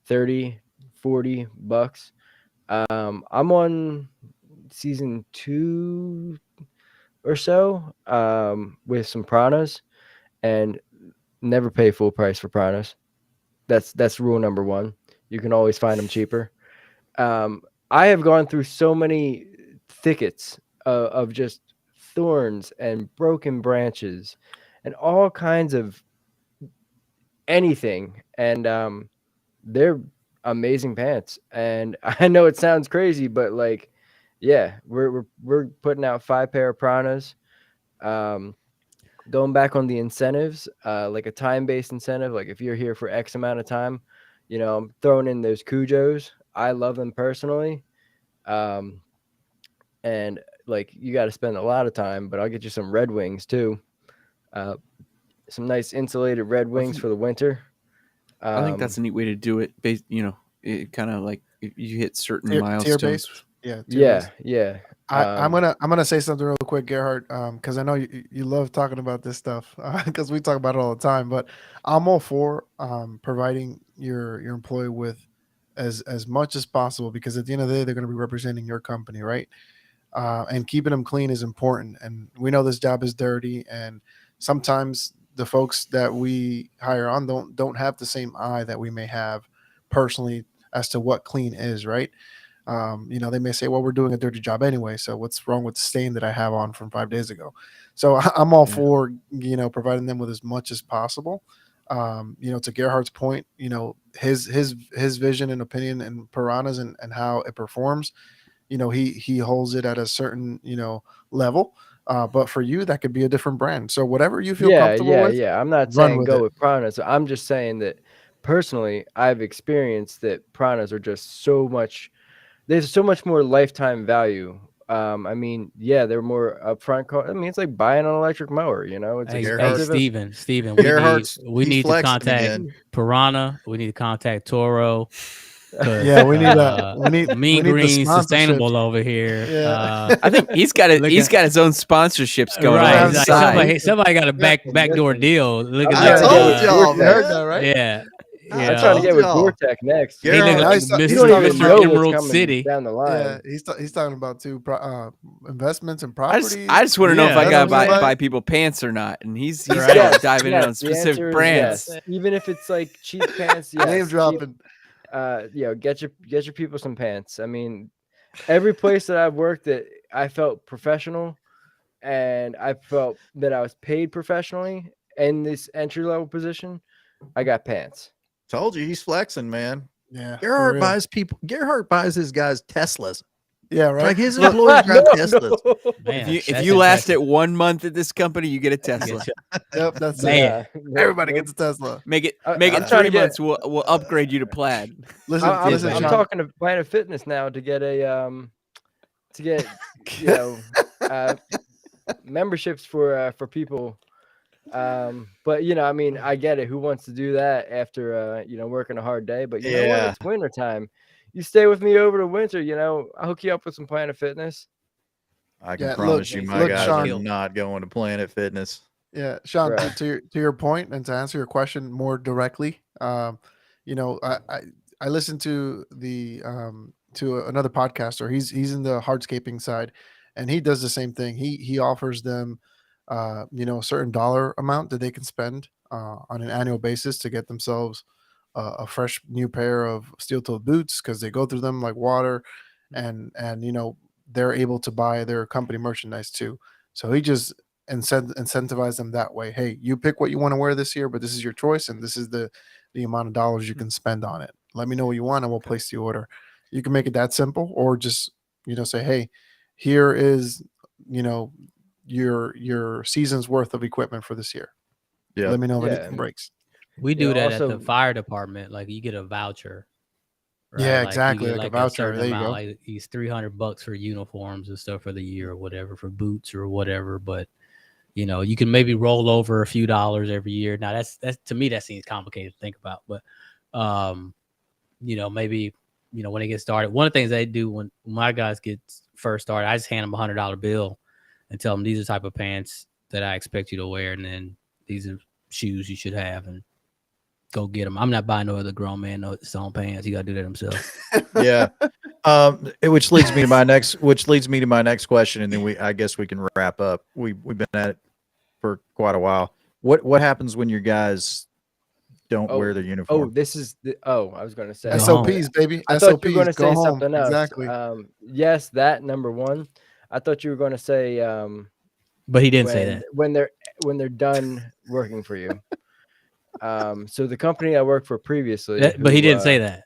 30, $40. I'm on season 2 or so, with some Pranas, and never pay full price for Pranas. That's rule number 1. You can always find them cheaper. I have gone through so many thickets of just thorns and broken branches and all kinds of anything, and they're amazing pants. And I know it sounds crazy, but like, yeah, we're putting out 5 pair of Pranas. Going back on the incentives, like a time-based incentive, like if you're here for X amount of time, I'm throwing in those Cujos. I love them personally. And like, you got to spend a lot of time, but I'll get you some Red Wings too. Some nice insulated Red Wings for the winter. I think that's a neat way to do it. It kind of like if you hit certain Tier milestones. based. Yeah. Tier based. Yeah. I'm gonna say something real quick, Gerhard, because I know you love talking about this stuff, because we talk about it all the time. But I'm all for providing your employee with as much as possible, because at the end of the day, they're going to be representing your company, right? And keeping them clean is important. And we know this job is dirty, and sometimes the folks that we hire on don't have the same eye that we may have personally as to what clean is, right? They may say, well, we're doing a dirty job anyway, so what's wrong with the stain that I have on from 5 days ago? So I'm all for, providing them with as much as possible. To Gerhard's point, his vision and opinion and Piranhas and how it performs, he holds it at a certain, level. But for you, that could be a different brand. So whatever you feel comfortable with. Yeah. I'm not saying go with Piranhas. I'm just saying that personally, I've experienced that Piranhas are just there's so much more lifetime value. I mean, yeah, they're more upfront. I mean, it's like buying an electric mower, it's Hey, expensive. Steven, Gerhard's- we he's need to flexing contact again. Piranha. We need to contact Toro. Yeah, we need Mean the Green sponsorships. Sustainable over here. Yeah. I think he's got his own sponsorships going right. on He's the like, side. somebody got a backdoor deal. Look at I that. told y'all, You heard that, right? Yeah. I'm trying to get with Vortec next. He look Gerhard, like he's talking- You don't even know what's Emerald coming City. down the line. Yeah, he's talking about investments and I just properties. want to know if I Yeah. gotta That's what I'm buy people pants or not, and he's Right. gotta dive in on the answer specific is brands. yes. Even if it's like cheap pants, yes, Name cheap, dropping. get your people some pants. I mean, every place that I've worked that I felt professional, and I felt that I was paid professionally in this entry level position, I got pants. Told you he's flexing, man. Yeah, for Gerhard real. buys his guys Teslas. Yeah, right. Like his employees drive Teslas. Man, If that's you last impressive. it 1 month at this company, you get a Tesla. Yep, that's Man. it. Everybody gets a Tesla. Make it I'm make trying it to 3 get- months. We'll upgrade you to plaid. Listen, I'm listen, Sean. talking to Planet Fitness now to get a memberships for people. But I mean, I get it. Who wants to do that after working a hard day? But you know what? Yeah. It's winter time. You stay with me over the winter. I'll hook you up with some Planet Fitness. I can Yeah, promise look- you, my look, guys Sean. are not going to Planet Fitness. Yeah, Sean, Right. to your point, and to answer your question more directly, I listened to another podcaster. He's in the hardscaping side, and he does the same thing. He offers them, a certain dollar amount that they can spend on an annual basis to get themselves a fresh new pair of steel-toed boots, because they go through them like water, and they're able to buy their company merchandise too. So he just incentivize them that way. Hey, you pick what you want to wear this year, but this is your choice, and this is the amount of dollars you can spend on it. Let me know what you want, and we'll place the order. You can make it that simple, or just say, hey, here is your season's worth of equipment for this year. Yeah. Let me know if Yeah, anything breaks. We do that at also- the fire department. Like you get a voucher. Yeah, you exactly, get like a voucher. certain There you amount, go. like these $300 for uniforms and stuff for the year or whatever, for boots or whatever. But You know, you can maybe roll over a few dollars every year. Now that's to me, that seems complicated to think about, but you know, maybe, you know, when they get started, one of the things they do when my guys get first started, I just hand them $100 bill and tell them these are the type of pants that I expect you to wear, and then these are shoes you should have, and go get them. I'm not buying no other grown man his own pants. He got to do that himself. Yeah. Which leads me to my next question, and then I guess we can wrap up. We've been at it for quite a while. What happens when your guys don't wear their uniform? Oh, this is I was going to say SOPs, baby. I SOPs. thought you were going to Go say home. something else. Exactly. Yes, that number one. I thought you were going to say but he didn't say that. when they're done working for you. So the company I worked for previously, But he didn't say that.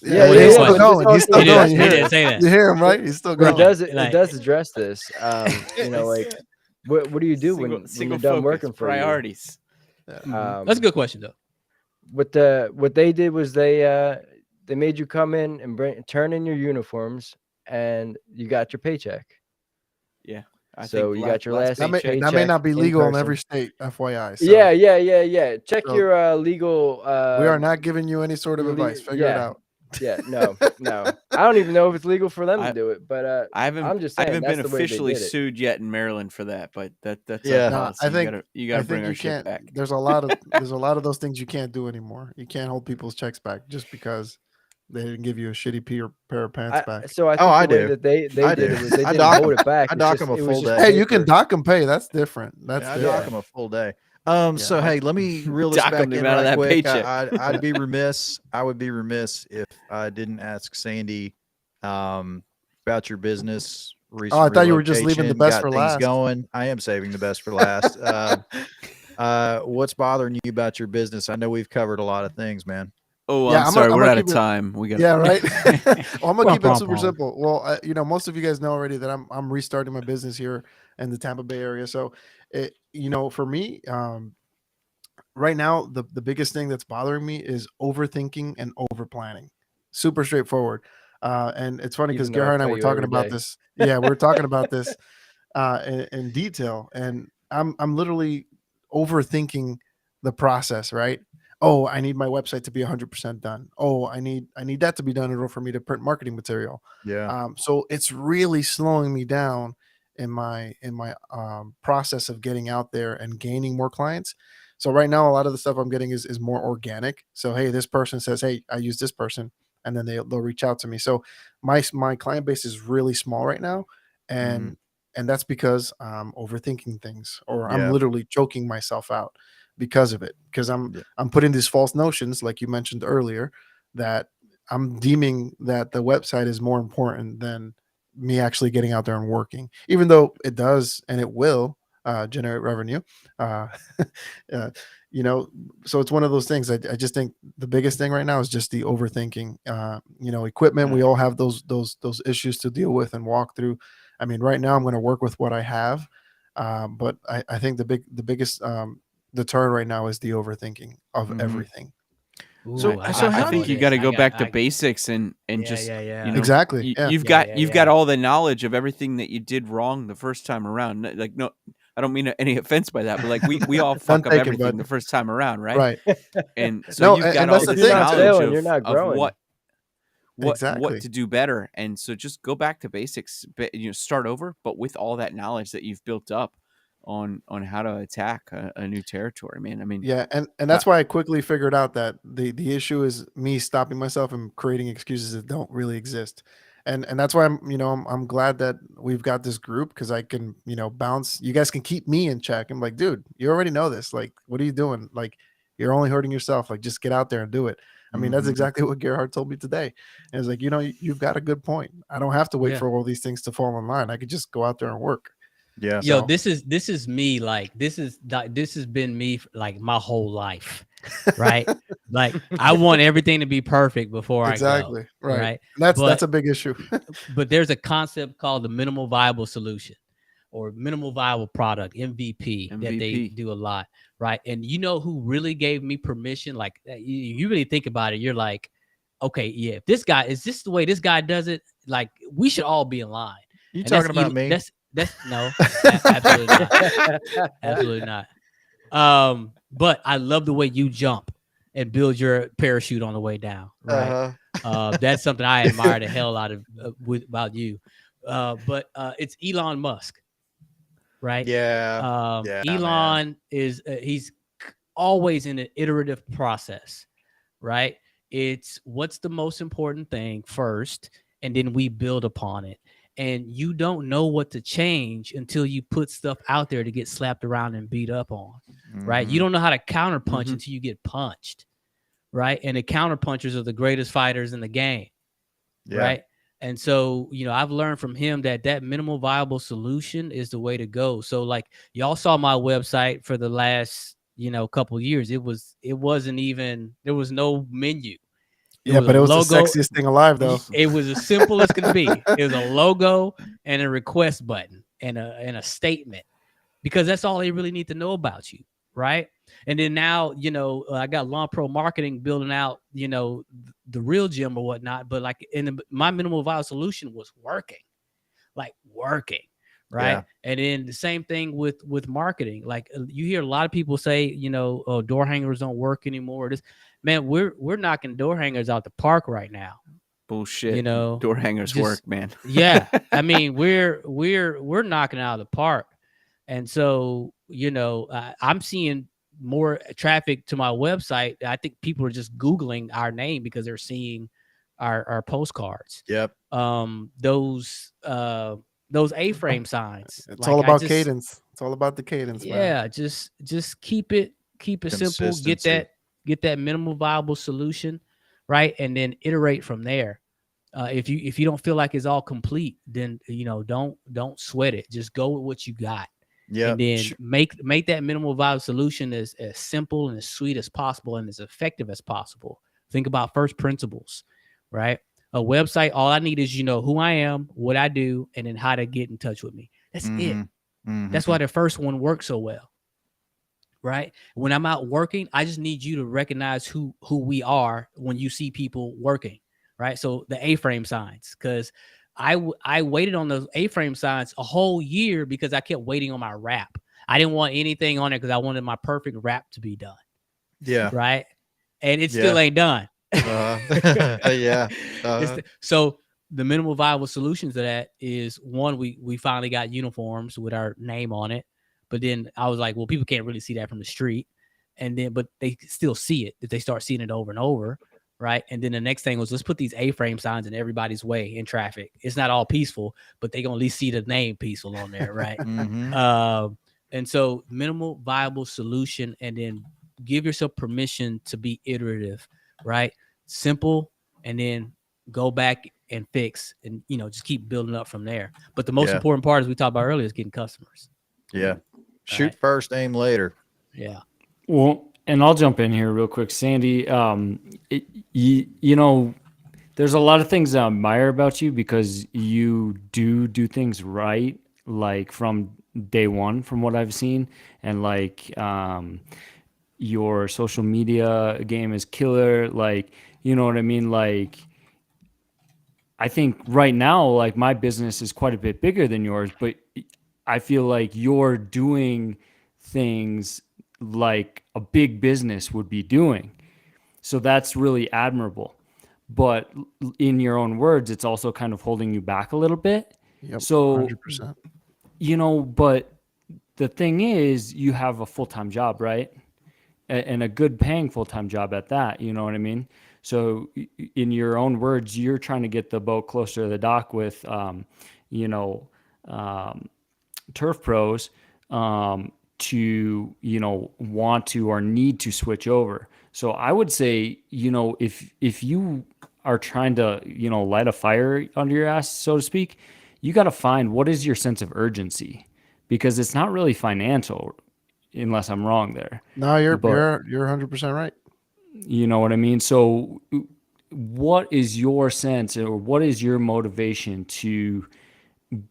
Yeah, he's still going. He's still He going. didn't say that. You hear him, right? He's still But going. it does address this. You know, like what do you do when you're done working for priorities. you? That's a good question though. What they did was they made you come in and turn in your uniforms, and you got your paycheck. Yeah. So you got your last That may paycheck not be in legal in person. every state, FYI. So Yeah. Check So your legal. we are not giving you any sort of your advice. legal- Figure it yeah. out. Yeah, no. I don't even know if it's legal for them to do it, but I haven't. I'm just I saying haven't that's been the way they officially did it. sued yet in Maryland for that, but that's Yeah. our No, policy. I think you gotta I bring think our you shit can't. back. There's a lot of those things you can't do anymore. You can't hold people's checks back just because they didn't give you a shitty pair of pants back. So I think I the way do. that they I did do. it was they I didn't dock hold 'em. it back. I It's dock just- 'em a it was full just day. Hey, you can paper. dock and pay. That's different. That's I different. dock them a full day. So Yeah. hey, let me reel this Dock back 'em the in amount of right that quick. paycheck. I'd be remiss. I would be remiss if I didn't ask Sandy about your business. Oh, I thought you were just leaving the relocation, best got for things last. going. I am saving the best for last. What's bothering you about your business? I know we've covered a lot of things, man. Oh, Yeah, I'm I'm sorry. gonna We're out of keep it- time. We got. Yeah, right. Well, I'm gonna keep it super Pom-pom. simple. Well, you know, most of you guys know already that I'm restarting my business here in the Tampa Bay area. So, you know, for me, right now, the biggest thing that's bothering me is overthinking and over planning. Super straightforward. And it's funny because Even though I Gerhard and I tell were you talking every about day. this. Yeah, we're talking about this in detail, and I'm literally overthinking the process. Right? Oh, I need my website to be 100% done. Oh, I need that to be done in order for me to print marketing material. Yeah. So it's really slowing me down in my process of getting out there and gaining more clients. So right now, a lot of the stuff I'm getting is more organic. So hey, this person says, hey, I use this person, and then they'll reach out to me. So my client base is really small right now, and that's because I'm overthinking things, or I'm Yeah. literally choking myself out because of it. Because I'm putting these false notions, like you mentioned earlier, that I'm deeming that the website is more important than me actually getting out there and working, even though it does and it will generate revenue. You know, so it's one of those things. I just think the biggest thing right now is just the overthinking. You know, equipment. We all have those issues to deal with and walk through. I mean, right now I'm going to work with what I have, but I think the biggest deterrent right now is the overthinking of everything. So I how think do you got to go back to basics and just yeah. you know, Exactly. Yeah. you've got all the knowledge of everything that you did wrong the first time around. Like, no, I don't mean any offense by that, but like we all fuck up taken, everything bud. the first time around, right? Right. And so No, you've and got all that's the this thing. knowledge Failing, you're not of growing. what Exactly. to do better. And so just go back to basics, you know, start over, but with all that knowledge that you've built up on how to attack a new territory, man. I mean, Yeah, and that's why I quickly figured out that the issue is me stopping myself and creating excuses that don't really exist. And that's why I'm glad that we've got this group, because I can, bounce. You guys can keep me in check. I'm like, dude, you already know this. Like, what are you doing? Like, you're only hurting yourself. Like, just get out there and do it. I mean, that's exactly what Gerhard told me today. And it's like, you've got a good point. I don't have to wait for all these things to fall in line. I could just go out there and work. Yeah. Yo, this is me. Like, this has been me like my whole life, right? Like, I want everything to be perfect before I Exactly. go. Right. That's a big issue. But there's a concept called the minimal viable solution, or minimal viable product, MVP, that they do a lot, right? And you know who really gave me permission? Like, you really think about it, you're like, okay, yeah, if this guy is this the way this guy does it, like, we should all be in line. You And talking about me? That's no, absolutely not. Absolutely not. But I love the way you jump and build your parachute on the way down. Right. That's something I admire the hell out of about you. But it's Elon Musk, right? Yeah. Yeah, man. Elon is he's always in an iterative process, right? It's what's the most important thing first, and then we build upon it. And you don't know what to change until you put stuff out there to get slapped around and beat up on, right? You Mhm. don't know how to counter punch Mhm. until you get punched, right? And the counter punchers are the greatest fighters in the game, Yeah. right? And so, I've learned from him that minimal viable solution is the way to go. So like y'all saw my website for the last, couple of years. It wasn't even, there was no menu. Yeah, was but a it was the logo. sexiest thing alive, though. It was as simple as can be. It was a logo and a request button and a statement, because that's all they really need to know about you, right? And then now, I got Lawn Pro Marketing building out, the real gym or whatnot. But like my minimal viable solution was working, right? Yeah. And then the same thing with marketing. Like you hear a lot of people say, oh, door hangers don't work anymore. This, man, we're knocking door hangers out the park right now. Bullshit. Door Door hangers work, man. Yeah, I mean we're knocking it out of the park, and so I'm seeing more traffic to my website. I think people are just Googling our name because they're seeing our postcards. Yep. Those A-frame signs. It's all about cadence. It's all about the cadence, man. Yeah, just keep it simple. Consistency. Get that minimal viable solution, right, and then iterate from there. If you don't feel like it's all complete, then don't sweat it. Just go with what you got. Yeah. And then make that minimal viable solution as simple and as sweet as possible and as effective as possible. Think about first principles, right? A website, all I need is who I am, what I do, and then how to get in touch with me. That's it. That's why the first one works so well, right? When I'm out working, I just need you to recognize who we are when you see people working, right? So the A-frame signs, because I waited on those A-frame signs a whole year because I kept waiting on my wrap. I didn't want anything on it because I wanted my perfect wrap to be done. Yeah. Right. And it still ain't done. Yeah. So the minimal viable solution to that is one, we finally got uniforms with our name on it. But then I was like, well, people can't really see that from the street. And then, but they still see it if they start seeing it over and over. Right. And then the next thing was, let's put these A-frame signs in everybody's way in traffic. It's not all peaceful, but they can at least see the name peaceful on there. Right. And so minimal viable solution, and then give yourself permission to be iterative, right? Simple, and then go back and fix, and just keep building up from there. But the most important part, as we talked about earlier, is getting customers. Yeah. Shoot first, aim later. Yeah. Well, and I'll jump in here real quick, Sandy. There's a lot of things I admire about you because you do things right, like from day one, from what I've seen, and like your social media game is killer. Like, you know what I mean? Like, I think right now, like my business is quite a bit bigger than yours, but I feel like you're doing things like a big business would be doing. So that's really admirable. But in your own words, it's also kind of holding you back a little bit. Yep, So, 100%. But the thing is, you have a full-time job, right? And a good paying full-time job at that, you know what I mean? So in your own words, you're trying to get the boat closer to the dock with, Turf Pros, to want to or need to switch over. So I would say, if you are trying to light a fire under your ass, so to speak, you got to find what is your sense of urgency, because it's not really financial, unless I'm wrong there. No, you're 100% right. You know what I mean? So what is your sense, or what is your motivation to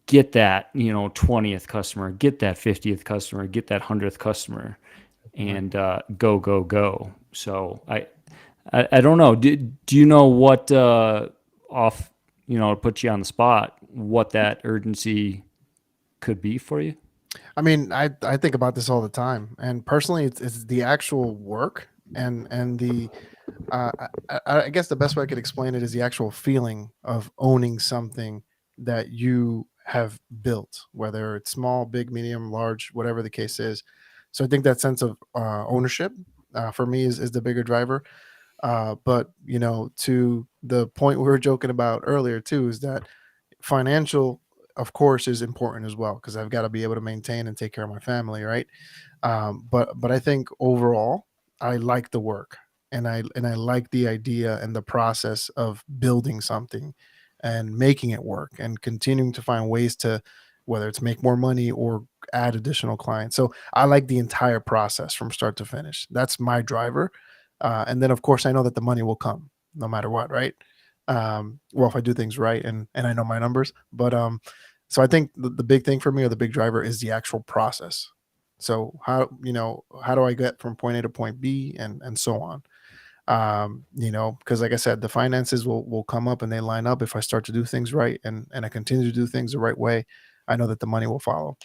get that 20th customer, get that 50th customer, get that 100th customer, and go. So I don't know. Do you know what to put you on the spot, what that urgency could be for you? I mean, I think about this all the time, and personally, it's the actual work and the I guess the best way I could explain it is the actual feeling of owning something that you have built, whether it's small, big, medium, large, whatever the case is. So I think that sense of ownership for me is the bigger driver. But to the point we were joking about earlier too, is that financial, of course, is important as well because I've got to be able to maintain and take care of my family, right? But I think overall, I like the work, and I like the idea and the process of building something and making it work and continuing to find ways to, whether it's make more money or add additional clients. So I like the entire process from start to finish. That's my driver. And then of course I know that the money will come no matter what, right? Well, if I do things right and I know my numbers. But so I think the big thing for me, or the big driver, is the actual process. So how do I get from point A to point B and so on? Because like I said, the finances will come up and they line up if I start to do things right and I continue to do things the right way. I know that the money will follow.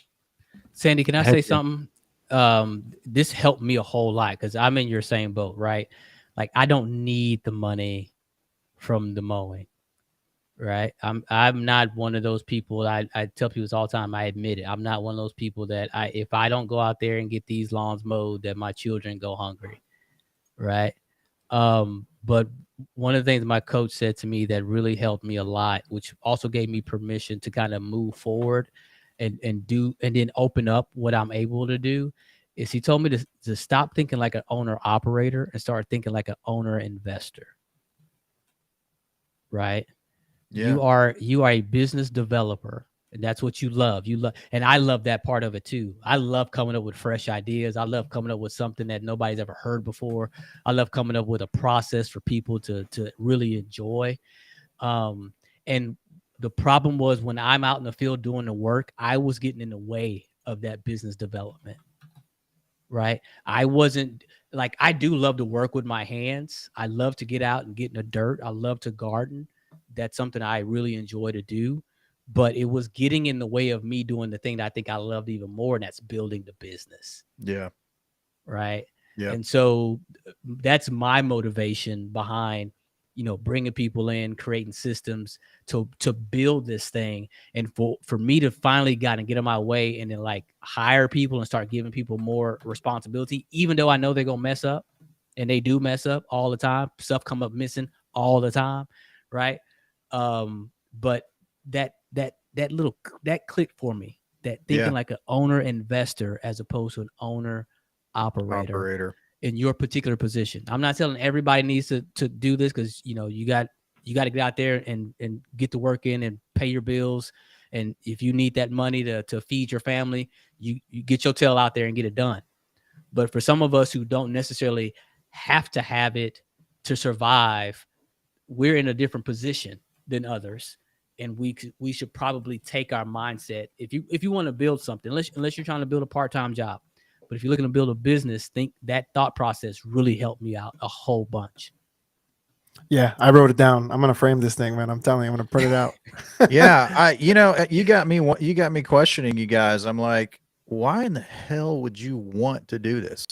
Sandy, can I Heck say yeah. something? This helped me a whole lot because I'm in your same boat, right? Like I don't need the money from the mowing, right? I'm not one of those people. I tell people this all the time. I admit it. I'm not one of those people that if I don't go out there and get these lawns mowed, that my children go hungry, right? But one of the things my coach said to me that really helped me a lot, which also gave me permission to kind of move forward and then open up what I'm able to do, is he told me to stop thinking like an owner operator and start thinking like an owner investor. Right? Yeah. You are a business developer, and that's what you love. And I love that part of it too. I love coming up with fresh ideas. I love coming up with something that nobody's ever heard before. I love coming up with a process for people to really enjoy. And the problem was when I'm out in the field doing the work, I was getting in the way of that business development. Right? I wasn't like, I do love to work with my hands. I love to get out and get in the dirt. I love to garden. That's something I really enjoy to do, but it was getting in the way of me doing the thing that I think I loved even more, and that's building the business. Yeah. Right. Yeah. And so that's my motivation behind, bringing people in, creating systems to build this thing. And for me to finally get in my way and then like hire people and start giving people more responsibility, even though I know they're going to mess up, and they do mess up all the time. Stuff come up missing all the time. Right. But that clicked for me, that thinking like an owner investor as opposed to an owner operator in your particular position. I'm not telling everybody needs to do this, because you got to get out there and get the work in and pay your bills. And if you need that money to feed your family, you get your tail out there and get it done. But for some of us who don't necessarily have to have it to survive, we're in a different position than others, and we should probably take our mindset. If you want to build something, unless you're trying to build a part-time job, but if you're looking to build a business, think that thought process really helped me out a whole bunch. Yeah, I wrote it down. I'm gonna frame this thing, man. I'm telling you, I'm gonna print it out. Yeah, you got me questioning, you guys. I'm like, why in the hell would you want to do this?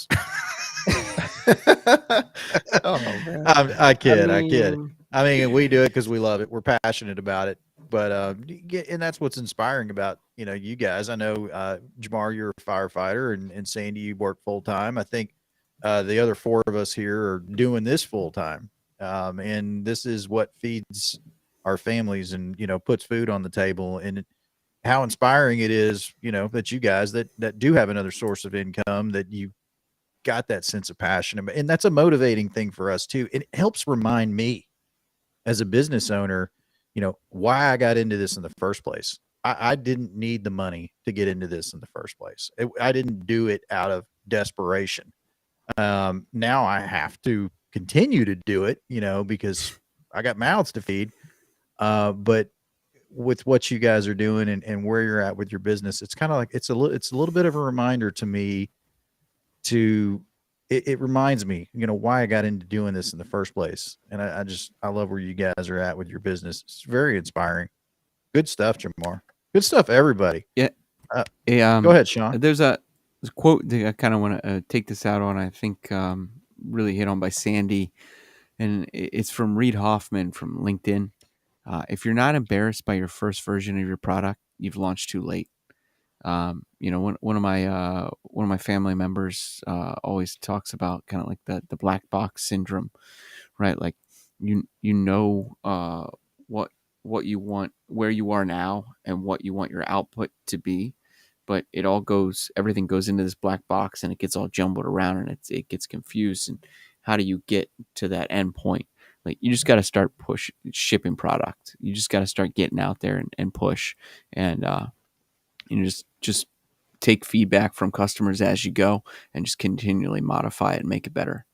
Oh man, I kid. mean, I mean, we do it because we love it. We're passionate about it. But and that's what's inspiring about you guys. I know Jamar, you're a firefighter, and Sandy, you work full time. I think the other four of us here are doing this full time, and this is what feeds our families and puts food on the table. And how inspiring it is, that you guys that do have another source of income, that you got that sense of passion, and that's a motivating thing for us too. It helps remind me as a business owner, why I got into this in the first place. I didn't need the money to get into this in the first place. I didn't do it out of desperation. Now I have to continue to do it, because I got mouths to feed. But with what you guys are doing and where you're at with your business, it's kind of like, it's a little bit of a reminder to me it reminds me, why I got into doing this in the first place. And I love where you guys are at with your business. It's very inspiring. Good stuff, Jamar. Good stuff, everybody. Yeah. Go ahead, Sean. There's a quote that I kind of want to take this out on. I think really hit on by Sandy, and it's from Reid Hoffman from LinkedIn. If you're not embarrassed by your first version of your product, you've launched too late. One of my family members always talks about kind of like the black box syndrome, right? Like what you want, where you are now, and what you want your output to be, but everything goes into this black box, and it gets all jumbled around, and it gets confused. And how do you get to that end point? Like, you just got to start shipping product. You just got to start getting out there and push, and just take feedback from customers as you go, and just continually modify it and make it better.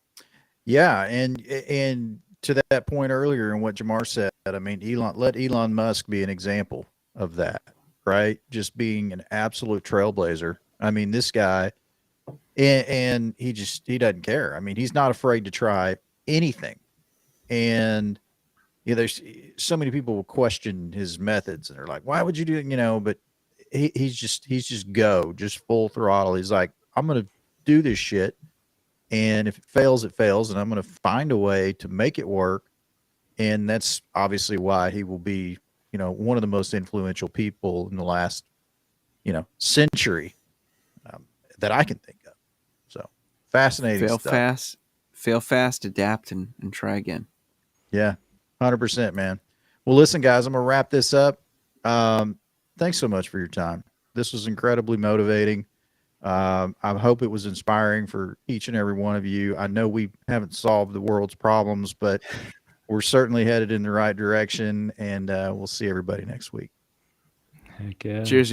Yeah, and to that point earlier, and what Jamar said, I mean, let Elon Musk be an example of that, right? Just being an absolute trailblazer. I mean, this guy, and he doesn't care. I mean, he's not afraid to try anything. And there's so many people will question his methods, and they're like, "Why would you do it?" But he's just full throttle. He's like, "I'm gonna do this shit, and if it fails, it fails, and I'm gonna find a way to make it work." And that's obviously why he will be, one of the most influential people in the last, century that I can think of. So fascinating stuff. Fail fast, adapt, and try again. Yeah, 100%, man. Well, listen, guys, I'm going to wrap this up. Thanks so much for your time. This was incredibly motivating. I hope it was inspiring for each and every one of you. I know we haven't solved the world's problems, but we're certainly headed in the right direction, and we'll see everybody next week. Heck yeah. Cheers.